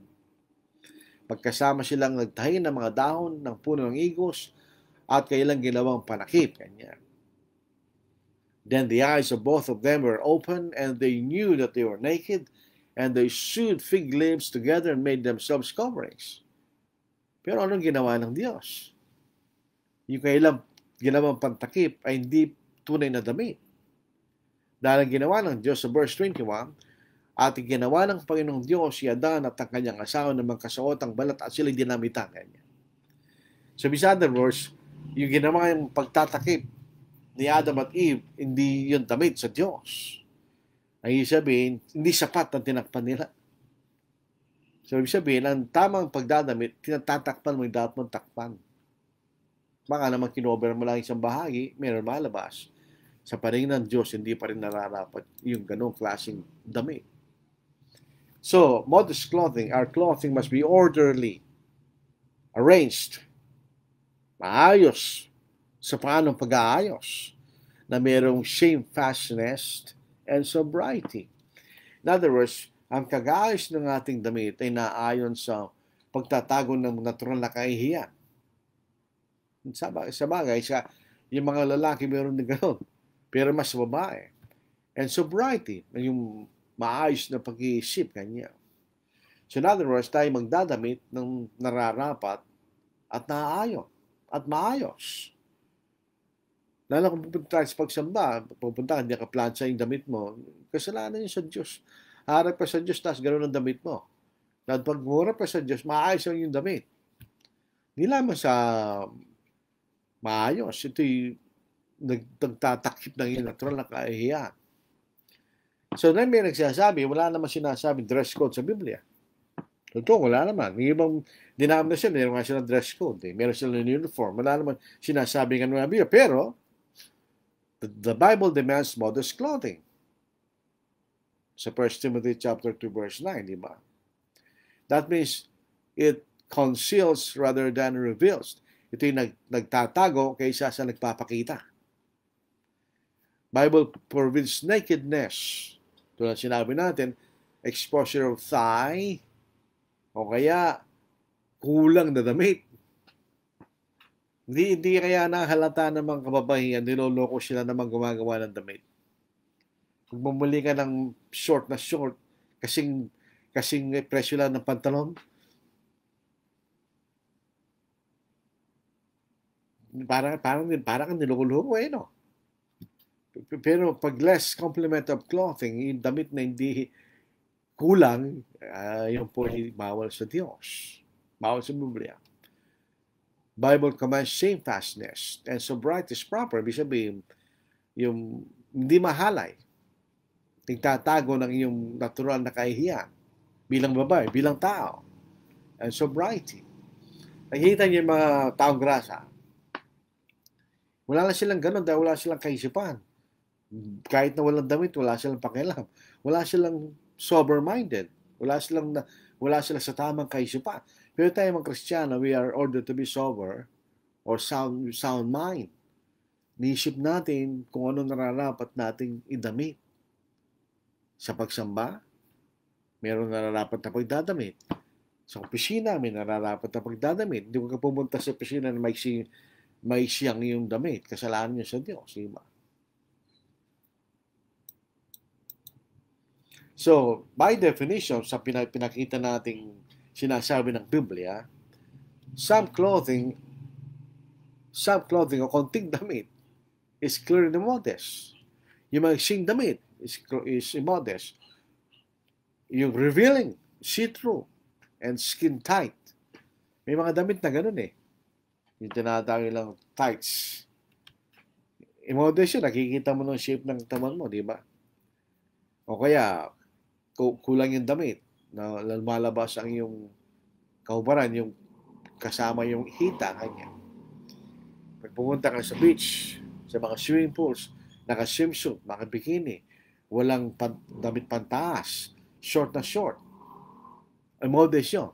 Pagkasama silang nagtahi ng mga dahon ng puno ng igos at kailang ginawang panakip. Kanya. Then the eyes of both of them were open and they knew that they were naked and they sewed fig leaves together and made themselves coverings. Pero anong ginawa ng Diyos? Yung kailang ginawang pantakip ay hindi tunay na damit. Dahil ang ginawa ng Diyos sa verse 21, at ginawa ng Panginoong Diyos si Adan at ang kanyang asawa na magkasuot ang balat at sila'y dinamitan kanya. So, sa other words, yung ginawa yung pagtatakip ni Adam at Eve, hindi yung damit sa Diyos. Ang ibig sabihin, hindi sapat ang tinakpan nila. So, ibig sabihin, ang tamang pagdadamit, tinatatakpan mo yung dapat mong takpan. Baka naman kinover mo lang isang bahagi, meron malabas. Sa paningin ng Diyos, hindi pa rin nararapat yung ganong klaseng damit. So, modest clothing, our clothing must be orderly, arranged, maayos, sa paanong pag-aayos, na mayroong shamefastness and sobriety. In other words, ang kag-aayos ng ating damit ay naayon sa pagtatago ng natural na kahihiyan. Sa bagay, yung mga lalaki meron din gano'n, pero mas babae. And sobriety, yung maayos na pag-iisip kanya. So in other words, tayo magdadamit ng nararapat at naaayon at maayos. Lalo kung pupunta sa pagsamba, hindi ka plancha yung damit mo, kasalanan yun sa Diyos. Harap ka sa Diyos, tapos gano'n ang damit mo. Dahil pag mura pa sa Diyos, maayos lang yung damit. Hindi lamang sa maayos, ito'y nagtatakip ng iyong natural na kahihiyan. So, may nagsasabi, wala naman sinasabing dress code sa Biblia. Totoo, wala naman. Yung ibang denomination, meron nga silang dress code. Meron silang uniform. Wala naman sinasabi nga ng Biblia. Pero, the Bible demands modest clothing. Sa 1 Timothy chapter 2, verse 9, di ba? That means, it conceals rather than reveals. Ito yung nagtatago kaysa sa nagpapakita. Bible forbids nakedness. Tulad sinabi natin, exposure of thigh, o kaya kulang na damit. Hindi kaya nahalata ng mga kababaihan, niloloko sila naman gumagawa ng damit. Kung bumuli ka ng short na short, kasing presyo lang ng pantalon, parang niloko-loko no? Pero pag less complement of clothing, yung damit na hindi kulang, yun po bawal sa Diyos. Bawal sa Biblia. Bible commands shamefastness and sobriety is proper. Ibig sabihin, yung hindi mahalay, nagtatago ng iyong natural na kahihiyan bilang babae, bilang tao. And sobriety. Nakikita niyo yung mga taong grasa. Wala lang silang ganun dahil wala silang kaisipan. Kahit na walang damit, wala silang pakialam. Wala silang sober-minded. Wala silang sa tamang kaisipan. Pero tayo mga Kristiyano, we are ordered to be sober or sound mind. Niisip natin kung ano nararapat nating idamit. Sa pagsamba, meron nararapat na pagdadamit. Sa opisina, may nararapat na pagdadamit. Hindi ko ka pumunta sa opisina na may siyang yung damit. Kasalanan niyo sa Diyos. Diba? So, by definition, sa pinakita nating sinasabi ng Biblia, some clothing o konting damit is clearly modest. Yung magsing damit is immodest. Yung revealing, see-through, and skin tight. May mga damit na ganun eh. Yung tinatawag lang tights. Immodest yun, nakikita mo ng shape ng taman mo, di ba? O kaya, kulang yung damit na lumalabas ang yung kaubaran, yung kasama yung hita kanya. Pag pumunta ka sa beach, sa mga swimming pools, naka-swimsuit, naka-bikini, walang damit pantaas, short na short. Modest yun.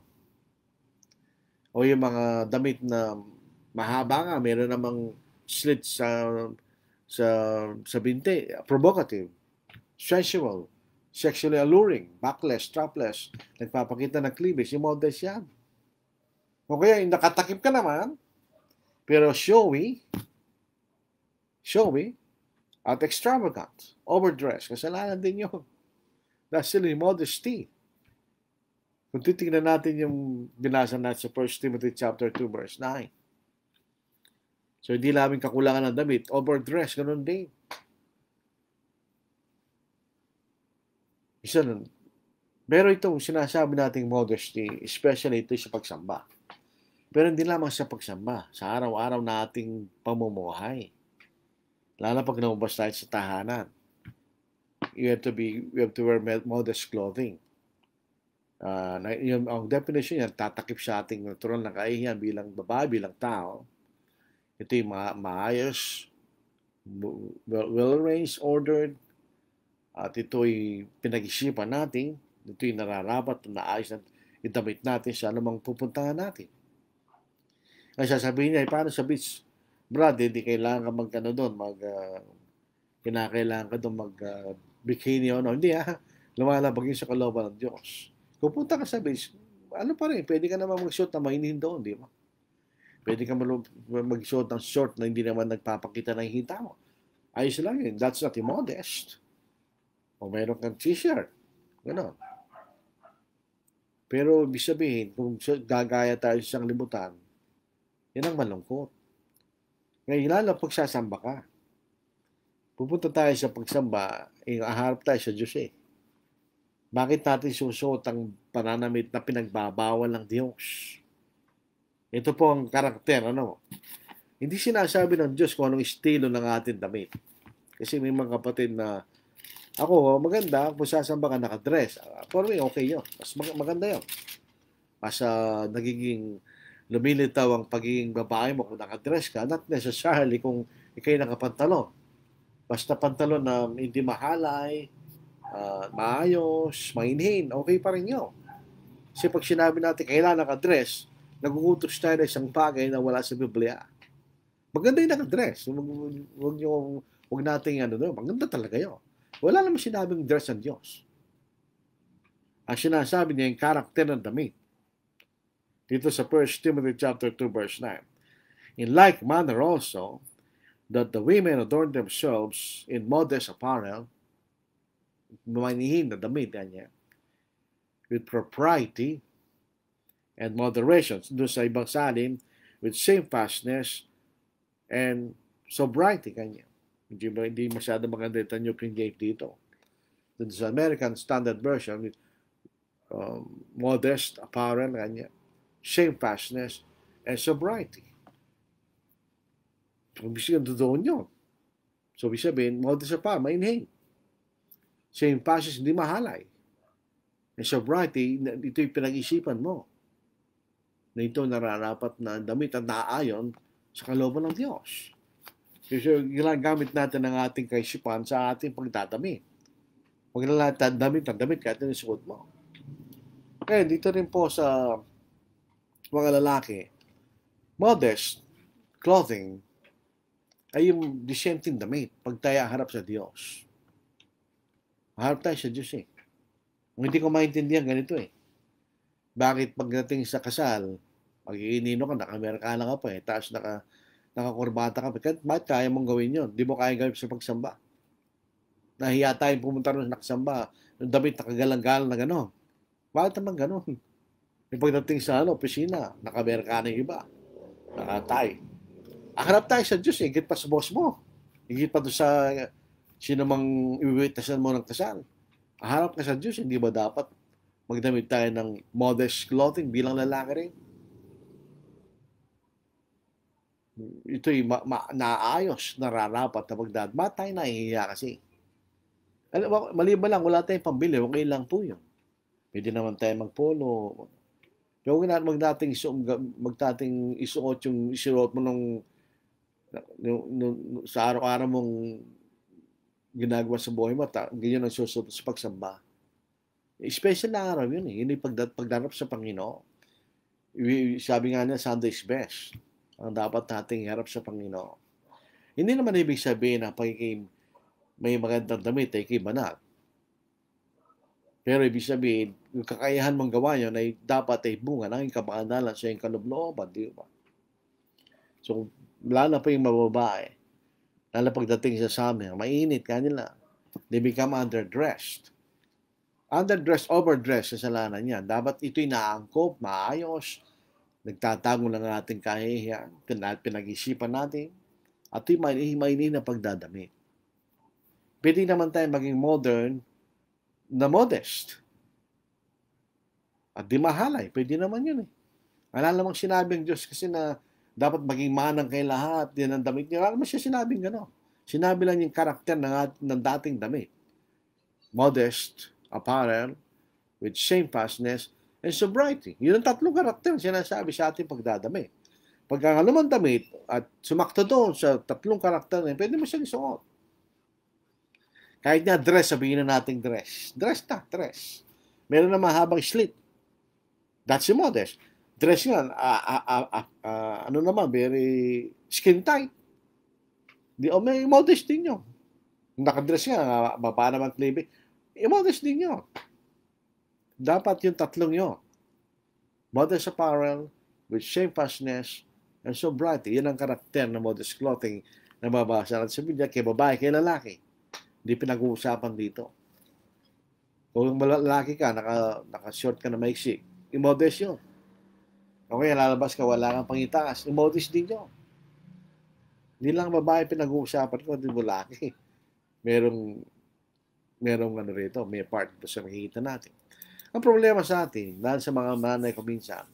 O yung mga damit na mahaba nga, meron namang slit sa binti, provocative, sensual, sexually alluring, backless, strapless, nagpapakita ng cleavage, yung modest yan. O kaya yung nakatakip ka naman, pero showy, at extravagant, overdressed, kasalanan din yun. That's still modesty. Kung titignan natin yung binasa natin sa 1 Timothy chapter 2, verse 9. So, hindi namin kakulangan ng damit. Overdressed, ganun din. Isa nun. Pero itong sinasabi nating modesty, especially ito sa pagsamba. Pero hindi lamang sa pagsamba, sa araw-araw nating pamumuhay. Lalo pag lumabas tayo sa tahanan. We have to wear modest clothing. Ang definition yan, tatakip sa ating natural na kahihiyan bilang babae, bilang tao. Ito yung maayos, well-arranged, ordered, at ito'y pinag-isipan natin. Ito'y nararapat na naayos na idamit natin sa anumang pupuntahan natin. Ang sasabihin niya, paano sa beach? Brad, hindi kailangan ka kinakailangan ka doon bikini o no. Hindi lumalabag yun sa kalooban ng Diyos. Kung punta ka sa beach, ano pa rin, pwede ka naman mag-short na mainihin doon, di ba? Pwede ka mag-short ng short na hindi naman nagpapakita ng hita mo. Ayos lang yun. That's not immodest. O mayroon kang t-shirt. Ganon. Pero ibig sabihin, kung gagaya tayo sa isang libutan, yan ang malungkot. Ngayon, lalo pag sasamba ka, pupunta tayo sa pagsamba, aharap tayo sa Diyos eh. Bakit natin susuot ang pananamit na pinagbabawal ng Diyos? Ito po ang karakter, Hindi sinasabi ng Diyos kung anong estilo ng ating damit. Kasi may mga kapatid na Ako, maganda kung sasamba ka nakadress. For me, okay yun. Mas maganda yun. Mas nagiging lumilitaw ang pagiging babae mo kung nakadress ka. Not necessarily kung ikay nakapantalon. Basta pantalon na hindi mahalay, maayos, mainhin, okay pa rin yun. Kasi pag sinabi natin kailangan nakadress, nagugutos tayo ng isang bagay na wala sa Biblia. Maganda yung nakadress. Huwag nating maganda talaga yun. Wala naman sinabing dress ng Diyos. Ang sinasabi niya yung karakter ng damit. Dito sa 1 Timothy chapter 2 verse 9. In like manner also, that the women adorn themselves in modest apparel, manihin na damit niya, with propriety and moderation. Doon sa ibang salin, with shamefastness and sobriety kanya. Hindi masyado maganda ito yung King James dito. Doon sa American Standard Version, with modest apparel kanya, shamefastness and sobriety. Ibig sabihin, doon yun. So, ibig sabihin, modest apparel, mainhin. Shamefastness, hindi mahalay. And sobriety, ito yung pinag-isipan mo. Na ito nararapat na damit at naayon sa kalooban ng Diyos. Kasi ginagamit natin ang ating kaisipan sa ating pagdadamit. Huwag na lahat damit kahit na isuot mo. Kaya dito rin po sa mga lalaki, modest clothing ay yung dissenting damit pag tayo harap sa Diyos. Harap tayo sa Diyos eh. Kung hindi ko maintindihan ganito eh. Bakit pagdating sa kasal, pag-iinino ka, naka-Amerikana ka pa eh, tapos nakakurbata ka pa. Bakit kaya mong gawin yun? Di mo kaya gawin sa pagsamba. Nahiya tayong pumunta rin sa nakasamba, yung damit nakagalang-galang na gano'n. Bakit naman gano'n? Yung pagdating sa opisina, naka-Amerikana yung iba. Nakatay. Harap tayo sa Diyos, higit pa sa boss mo. Higit pa doon sa sino mang iwiwitasan mo ng kasal. Harap ka sa Diyos, hindi ba dapat magdamit tayo ng modest clothing bilang lalaki rin? Ito'y naayos, nararapat na pagdad. Ba't tayo nahihiya kasi? Maliban lang, wala tayong pambili, okay lang po yun. Pwede naman tayo magpolo. Pero huwag natin magdating isuot yung isuot mo nung sa araw-araw mong ginagawa sa buhay mo, ganyan ang susunod sa pagsamba. Special na araw yun eh. Yun yung pagdarap sa Panginoon. Sabi nga niya, Sunday is best. Ang dapat nating harap sa Panginoon. Hindi naman ibig sabihin na pagiging may magandang damit ay kibanat. Pero ibig sabihin, yung kakayahan mong gawa yun ay dapat ay bunga ng kapangalan sa iyong kalooban, di ba? So, lalo pa yung mababae, lalo pagdating sa summer, mainit kanila. They become underdressed. Underdressed, overdressed sa salanan niya. Dapat ito'y naangkop, maayos, nagtatago lang ang ating kahihiyan, pinag-isipan natin, at ito'y mainit na pagdadamit. Pwede naman tayo maging modern na modest. At di mahalay, pwede naman yun eh. Wala namang sinabing Diyos kasi na dapat maging manang kay lahat, din ang damit niya. Wala naman siya sinabing gano'n. Sinabi lang yung karakter ng dating damit. Modest, apparel, with shamefastness, and sobriety. Yun ang tatlong karakter sinasabi sa ating pagdadamit. Pagka lumang damit at sumakto doon sa tatlong karakter na yun, pwede mo siyang isuot. Kahit nga dress, sabihin na natin dress. Dress na, dress. Meron na mahabang slit. That's yung modest. Dress nga, ano naman, very skin tight. May modest din yun. Nakadress nga, baba naman klebe. Modest din yun. Dapat yung tatlong yun. Modest apparel, with shamefastness, and sobriety. Yan ang karakter ng modest clothing na mabasa natin sa Biblia kay babae, kay lalaki. Hindi pinag-uusapan dito. Kung lalaki ka, naka-short ka na maiksi, immodest yun. Okay, lalabas ka, wala kang pangitaas, immodest din yun. Hindi lang babae pinag-uusapan ko, hindi mo lalaki. Merong ano rito, may part ito sa makikita natin. Ang problema sa atin, dahil sa mga manay ko minsan,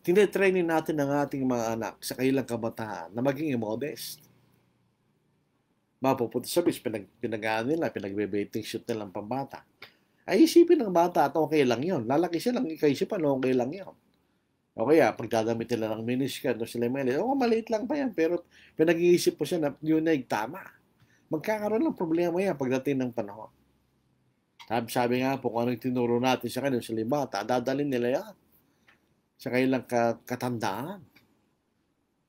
tinitraining natin ang ating mga anak sa kailang kabataan na maging immodest. mapupunta sa beach, pinag-ano nila, pinag-bathing shoot nilang pambata. Ay isipin ng bata at okay lang yon. Lalaki silang ikaisipan, okay lang yon. O kaya, pagdadamit nila ng miniskirt, no sila mali, maliit lang pa yan, pero pinag-iisip po siya na yun ay tama. Magkakaroon ng problema yan pagdating ng panahon. Sabi nga po, kung anong tinuro natin sa kanila, sa bata, dadalhin nila yan sa kailang katandaan.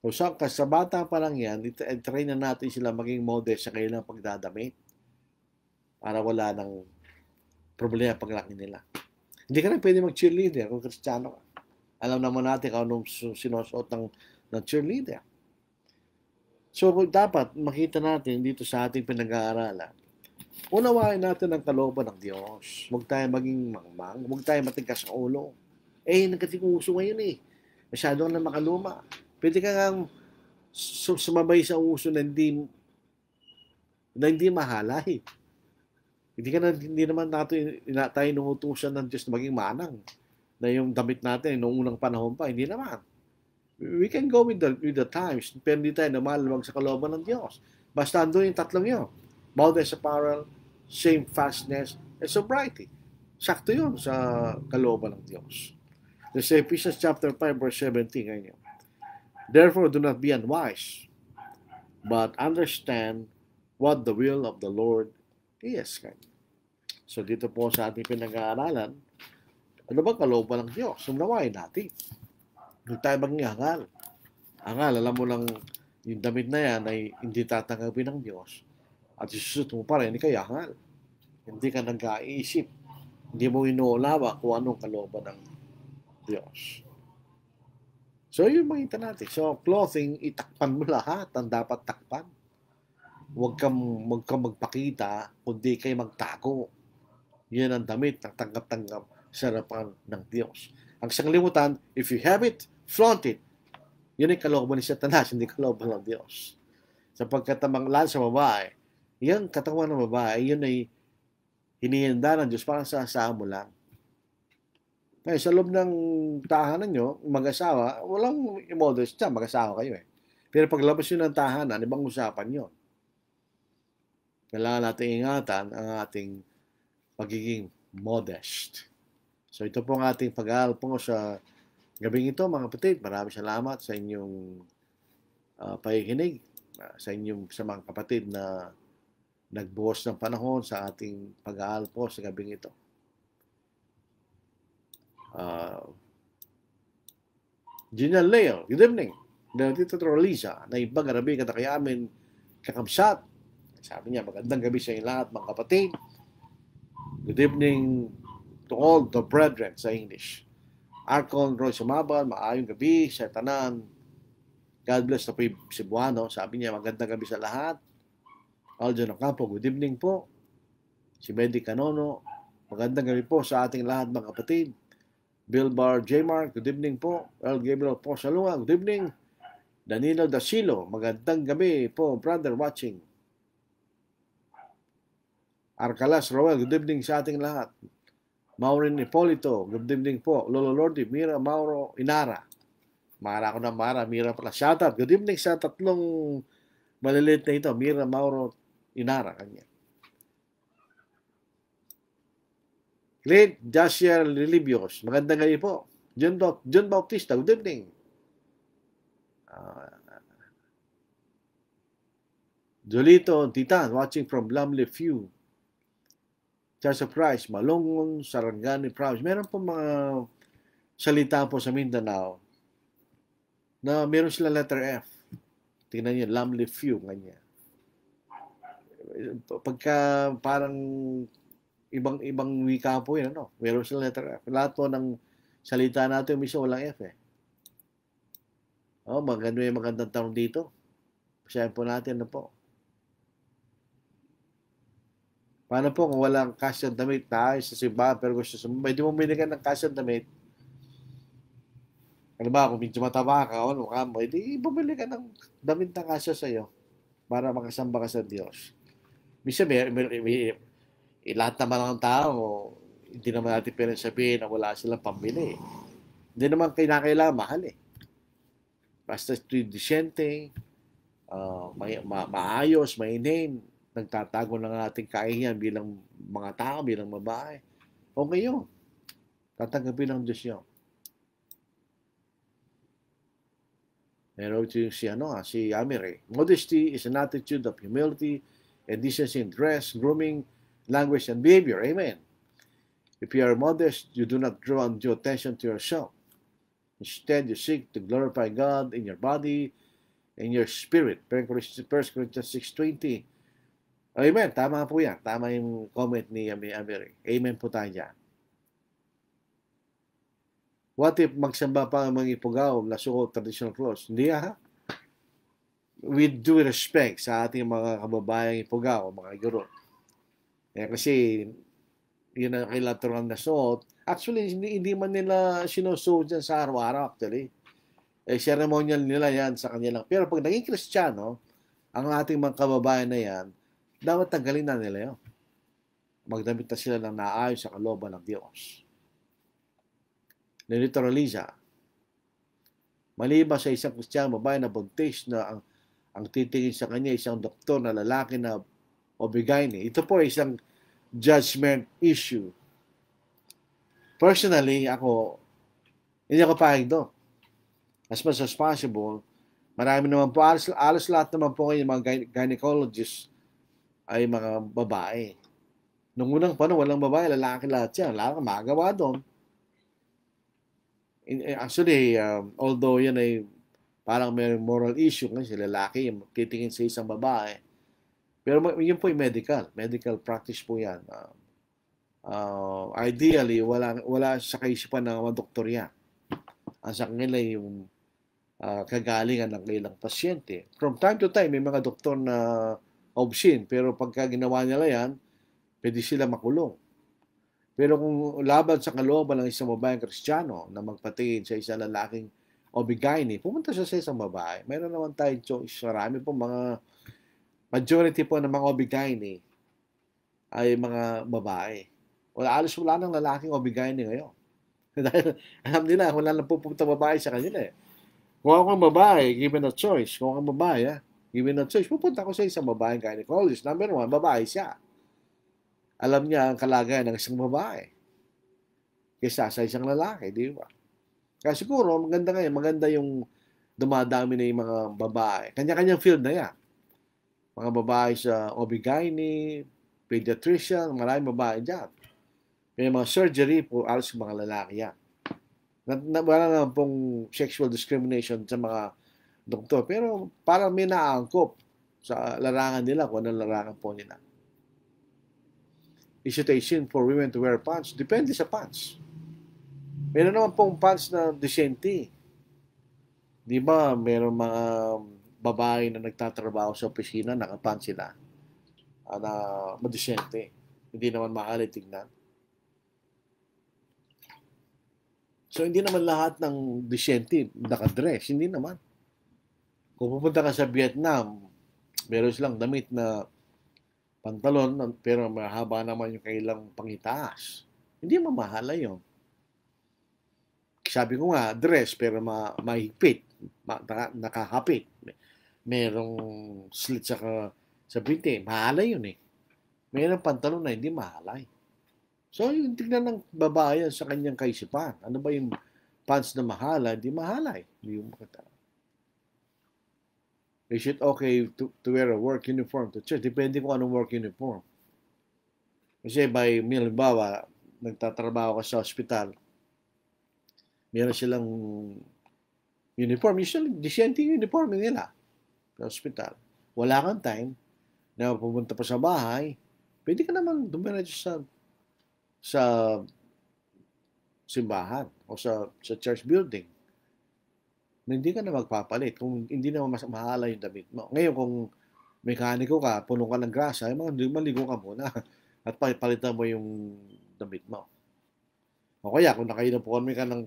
So, sa bata pa lang yan, train na natin sila maging modest sa kailang pagdadamit para wala ng problema paglaki nila. Hindi ka na pwede mag-cheerleader kung Kristiyano ka. Alam naman natin kung anong sinusuot ng cheerleader. So, dapat makita natin dito sa ating pinag-aaralan, unawain natin ang kalooban ng Diyos. Huwag tayo maging mangmang. Huwag tayo matigas ang ulo. Nagkatikuso ngayon eh. Masyadong na makaluma. Pwede ka nga sumabay sa uso na hindi mahalay. Hindi naman tayo inuutusan ng Diyos na maging manang na yung damit natin noong unang panahon pa. Hindi naman. We can go with the times, pero hindi tayo namalawag sa kalooban ng Diyos. Basta andun yung tatlong yun. Modest apparel, shamefastness, and sobriety. Sakto yun sa kalooban ng Diyos. Sa Ephesians chapter 5, verse 17, ganyan. Therefore, do not be unwise, but understand what the will of the Lord is. So dito po sa ating pinag-aaralan, ano ba kalooban ng Diyos? Unawain natin. Huwag tayo mangihangal. Angal, alam mo lang, yung damit na yan ay hindi tatanggapin ng Diyos. At isusut mo pa rin, hindi ka hangal. Hindi ka nag-aisip. Hindi mo inuulawa kung anong kalooban ng Diyos. So, yun makita natin. So, clothing, itakpan mo lahat ang dapat takpan. Huwag kang magpakita, kundi kayo magtago. Yan ang damit na tanggap-tanggap sa harapan ng Diyos. Ang sanglimutan, if you have it, flaunt it. Yun ay kalooban ni Satanas, hindi kalooban ng Diyos. Sapagkat lalo sa babae, yung katawan ng babae, yun ay hinihanda ng Diyos para sa asawa mo lang. Kaya sa loob ng tahanan nyo, mag-asawa, walang modest dyan, mag-asawa kayo eh. Pero paglabas nyo ng tahanan, ibang usapan yun. Kailangan natin ingatan ang ating pagiging modest. So ito po ang ating pag-aaral po sa gabing ito, mga kapatid. Maraming salamat sa inyong pakikinig, sa mga kapatid na nagbuhos ng panahon sa ating pag-aaral po sa gabing ito. Gina Leo, good evening. Dito Lisa, na ibang garabi kada kaya amin kakamsat. Sabi niya, magandang gabi sa inyo lahat, mga kapatid. Good evening to all the brethren sa English. Arcon Roy Sumabal, maayong gabi sa tanan. God bless na po yung Cebuano. Sabi niya, magandang gabi sa lahat. Aljon Ocampo, good evening po. Si Medi Canono, magandang gabi po sa ating lahat, mga kapatid. Bill Bar J. Mark, good evening po. Earl Gabriel po Salunga, good evening. Danilo Dasilo, magandang gabi po, brother watching. Arcalas Roel, good evening sa ating lahat. Maureen Hipolito, good evening po. Lolo Lordi, Mira Mauro Inara. Mara ko na Mara, Mira pala. Shout out, good evening sa tatlong maliliit na ito. Mira Mauro Inara, kanya. Clint Jasier Lilibios, magandang gabi po. John Bautista, good evening. Jolito Titan, watching from Lumley View. Church of Christ, Malongon, Sarangani Province. Meron po mga salita po sa Mindanao na meron sila letter F. Tingnan niyo, Lumley View, ganyan. Pagka parang ibang wika po yun, ano? Meron sila letter F. Lahat po ng salita natin, misa walang F eh. Magandang tanong dito. Pasayan po natin na po. Paano po kung walang cash and damit tayo sa simbahan pero gusto sumabay? Di mo binigyan ng cash and damit. Ano ba, kung medyo mataba ka, ano ka mo, edi bumili ka ng damit na kasya sa'yo para makasamba ka sa Diyos. Misa, lahat naman ng tao, hindi naman natin pwede sabihin na wala silang pambili. Hindi naman kinakailangan mahal eh. Basta disyente, maayos, may name, nagtatago ng ating kahihiyan bilang mga tao, bilang babae. Okay yun. Tatanggapin ng Diyos yun. Meron si Amire. Modesty is an attitude of humility and decency in dress, grooming, language, and behavior. Amen. If you are modest, you do not draw undue attention to yourself. Instead, you seek to glorify God in your body and your spirit. 1 Corinthians 6:20. Amen. Tama po yan. Tama yung comment ni Amire. Amen po tayo dyan. What if magsamba pa ang mga ipugaw na suot traditional clothes? Hindi with due respect sa ating mga kababayang ipugaw, mga guro. Kasi yun ang kailangan na suot. Actually, hindi man nila sinusuot dyan sa araw-araw actually. Ceremonial nila yan sa kanilang. Pero pag naging Kristiyano, ang ating mga kababayan na yan, dapat tanggalin na nila yun. Magdamit na sila ng naayos sa kalooban ng Diyos. Niliteraliza. Maliban sa isang Kristiyano babae na buntis na ang titingin sa kanya isang doktor na lalaki na obigaini. Ito po ay isang judgment issue. Personally, hindi ako pahig doon. As much as possible, marami naman po, alos lahat naman po ngayon, mga gynecologists ay mga babae. Nung unang panahon, walang babae, lalaki lahat yan. Wala kang magawa doon. Actually, although yan ay parang may moral issue kasi lalaki titingin sa isang babae. Pero yun po ay medical practice po yan. Ideally, wala sa kaisipan ng mga doktor yan. Ang sa kanila yung kagalingan ng kailang pasyente. From time to time, may mga doktor na obscene, pero pagka ginawa nila yan, pwede sila makulong. Pero kung laban sa kalooban ng isang babaeng Kristiyano na magpatingin sa isang lalaking obigaini, pumunta siya sa isang babae. Mayroon naman tayong choice. Marami po majority po ng mga obigaini ay mga babae. Wala nang lalaking obigaini ngayon. Dahil alam nila, wala nang pupunta babae sa kanila eh. Kung ako ang babae, given a choice, kung ako ang babae, given a choice, pupunta ko sa isang babaeng gynecologist. Number one, babae siya. Alam niya ang kalagayan ng isang babae kaysa sa isang lalaki, di ba? Kaya siguro, maganda yung dumadami na yung mga babae. Kanya-kanyang field na yan. Mga babae sa OB-GYN, pediatrician, maraming babae dyan. May mga surgery po, alos mga lalaki yan. Wala naman pong sexual discrimination sa mga doktor. Pero parang may naangkop sa larangan nila kung anong larangan po nila. Is it a sin for women to wear pants? Depende sa pants. Meron naman pong pants na decente. Di ba, meron mga babae na nagtatrabaho sa opisina, nakapants sila na madesente. Hindi naman maalit tignan. So, hindi naman lahat ng decente nakadress. Hindi naman. Kung pupunta ka sa Vietnam, meron silang damit na pantalon, pero mahaba naman yung kailang pangitaas. Hindi mamahala yun. Sabi ko nga, dress, pero mahigpit, nakakapit. Merong slit sa binti. Mahala yun eh. Merong pantalon na hindi mahalay. So, yung tignan ng babae sa kanyang kaisipan. Ano ba yung pants na mahala? Hindi mahalay. Hindi yung makita. Is it okay to wear a work uniform to church? Depende kung anong work uniform. Kasi halimbawa, nagtatrabaho ka sa hospital, meron silang uniform. Usually, decente uniform nila sa hospital. Wala kang time na pumunta pa sa bahay, pwede ka naman dumiretso sa simbahan o sa church building. Hindi ka na magpapalit kung hindi naman mas mahala yung damit mo. Ngayon, kung mekaniko ka, puno ka ng grasa, maligo ka muna at palitan mo yung damit mo. O kaya, kung nakainupuan ka ng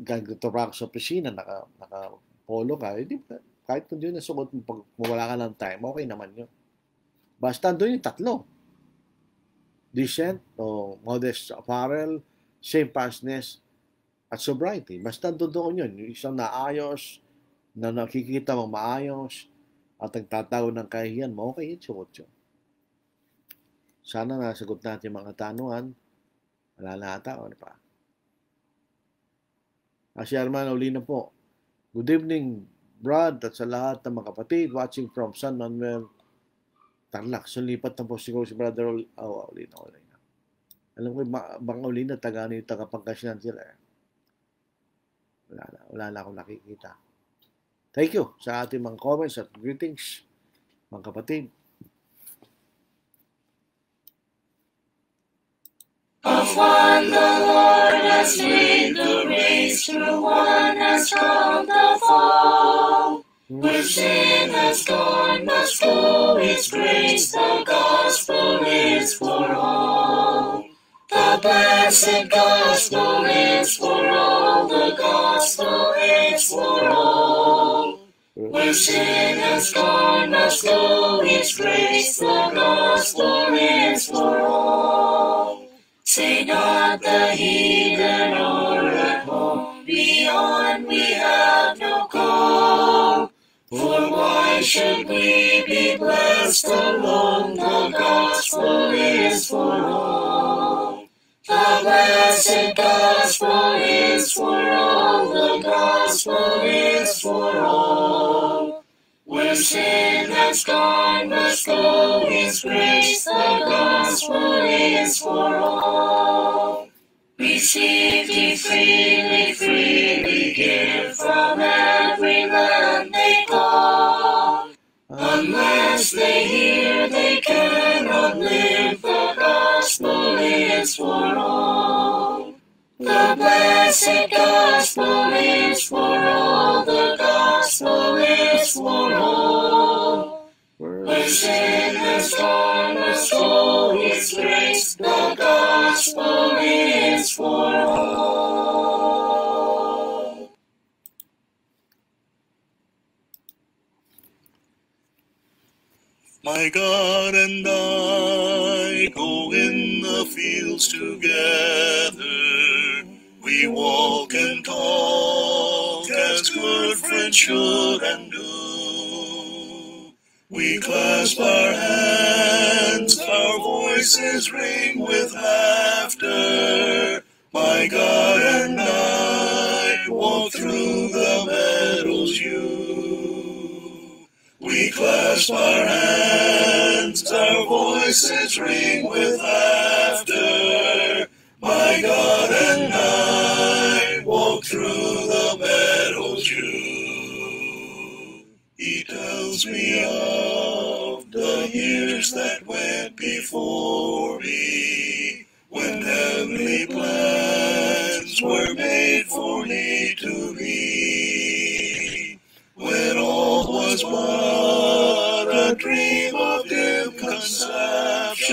gagawin sa opisina, naka-polo ka, kahit kung yun nasuot mo, pag mawala ka ng time, okay naman yun. Basta doon yung tatlo. Decent o modest apparel, same fastness, at sobriety. Basta doon yun. Yung isang naayos, na nakikita mong maayos, at nagtatago ng kahiyan mo, okay, it's yun. Sana nasagot natin mga katanungan. Wala na ata, ano pa? Si Arman, uli na po. Good evening, Brad, at sa lahat ng mga kapatid watching from San Manuel, Tarlac. So, lipat na po siguro si Brother uli na. Alam ko, bang uli na, taga-Pangasinan sila. Wala na akong nakikita. Thank you sa ating mga comments at greetings, mga kapatid. Of one the Lord has made the race, through one has come the fall. Where sin has gone must go its grace, the gospel is for all. The blessed gospel is for all, the gospel is for all. Where sin has gone must go its grace, the gospel is for all. Say not the heathen or at home, beyond we have no call. For why should we be blessed alone? The gospel is for all. The blessed gospel is for all, the gospel is for all. Where sin has gone must go its grace, the gospel is for all. Receive ye freely, freely give, from every land they call. Unless they hear, they cannot live, the gospel is for all. The blessed gospel is for all, the gospel is for all. Where sin has gone must go its grace, the gospel is for all. My God and I go in the fields together. We walk and talk as good friends should and do. We clasp our hands, our voices ring with laughter. My God and I walk through the meadows you. We clasp our hands, our voices ring with laughter. My God and I walk through the meadows you. He tells me of the years that went before me, when heavenly plans were made for me to be. When all was but a dream of dim conception,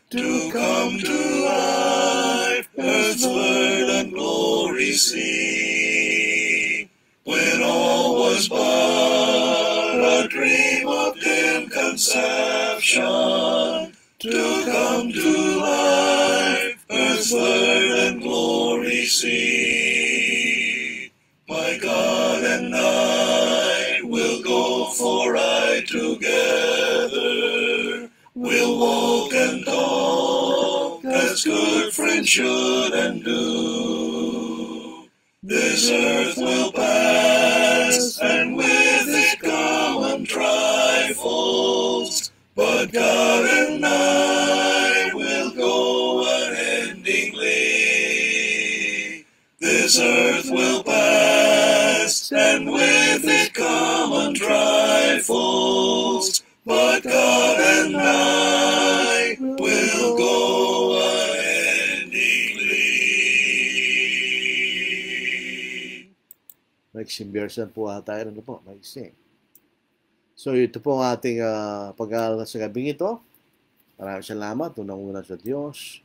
to come to life, earth's verdant glory see. When all was but a dream of dim conception, to come to life, earth's verdant glory see. My God and I will go for I together, we'll walk and talk as good friends should and do. This earth will pass, and with it common trifles, but God and I will go unendingly. This earth will pass, and with it common trifles, but God and I will go unendingly. Maxim version po tayo. Ano po? Maxim. So, ito po ang ating pag-aaral sa gabing ito. Maraming salamat. Unang-una sa Diyos.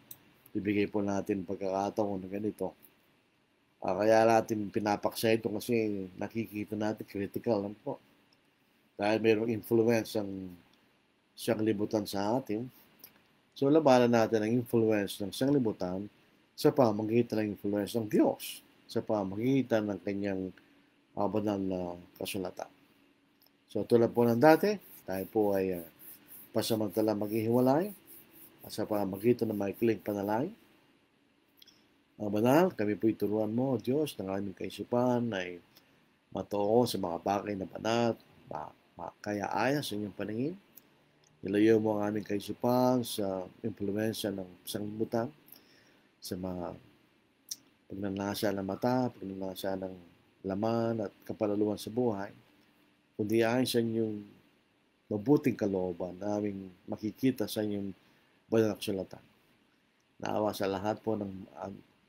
Ibigay po natin pagkakataon na ganito. Kaya natin pinapaksa ito kasi nakikita natin critical lang po. Dahil mayroong influence ang siyang libutan sa atin. So, labanan natin ang influence ng siyang libutan sa pamamagitan ng influence ng Diyos, sa pamamagitan ng kanyang banal na kasulatan. So tulad po ng dati, tayo po ay pasamantala maghihiwalay at sa pamamagitan ng maikling panalangin. Ang banal, kami po'y turuan mo, Diyos, ng aming kaisipan ay matuo sa mga bagay na banal, kaya aya sa inyong paningin. Nilayo mo ang aming kaisipan sa impluensya ng sanglibutan, sa mga pagnanasa ng mata, pagnanasa ng laman at kapalaluan sa buhay, kundi ayon sa inyong mabuting kalooban na aming makikita sa inyong banal na kasulatan. Naawa sa lahat po ng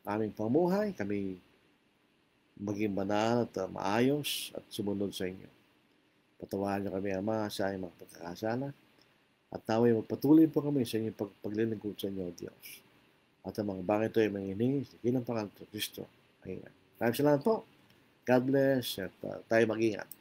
aming pamuhay, kami maging banal at maayos at sumunod sa inyo. Patawahan niyo kami, Ama, sa aming mga pagkakasala at naway magpatuloy po kami sa inyong paglilingkod sa inyo, Diyos. At ang mga bagay ito ay mangihingi sa ilang pangalan ng Kristo. Amen. Maraming salamat po. God bless at tayo mag-ingat.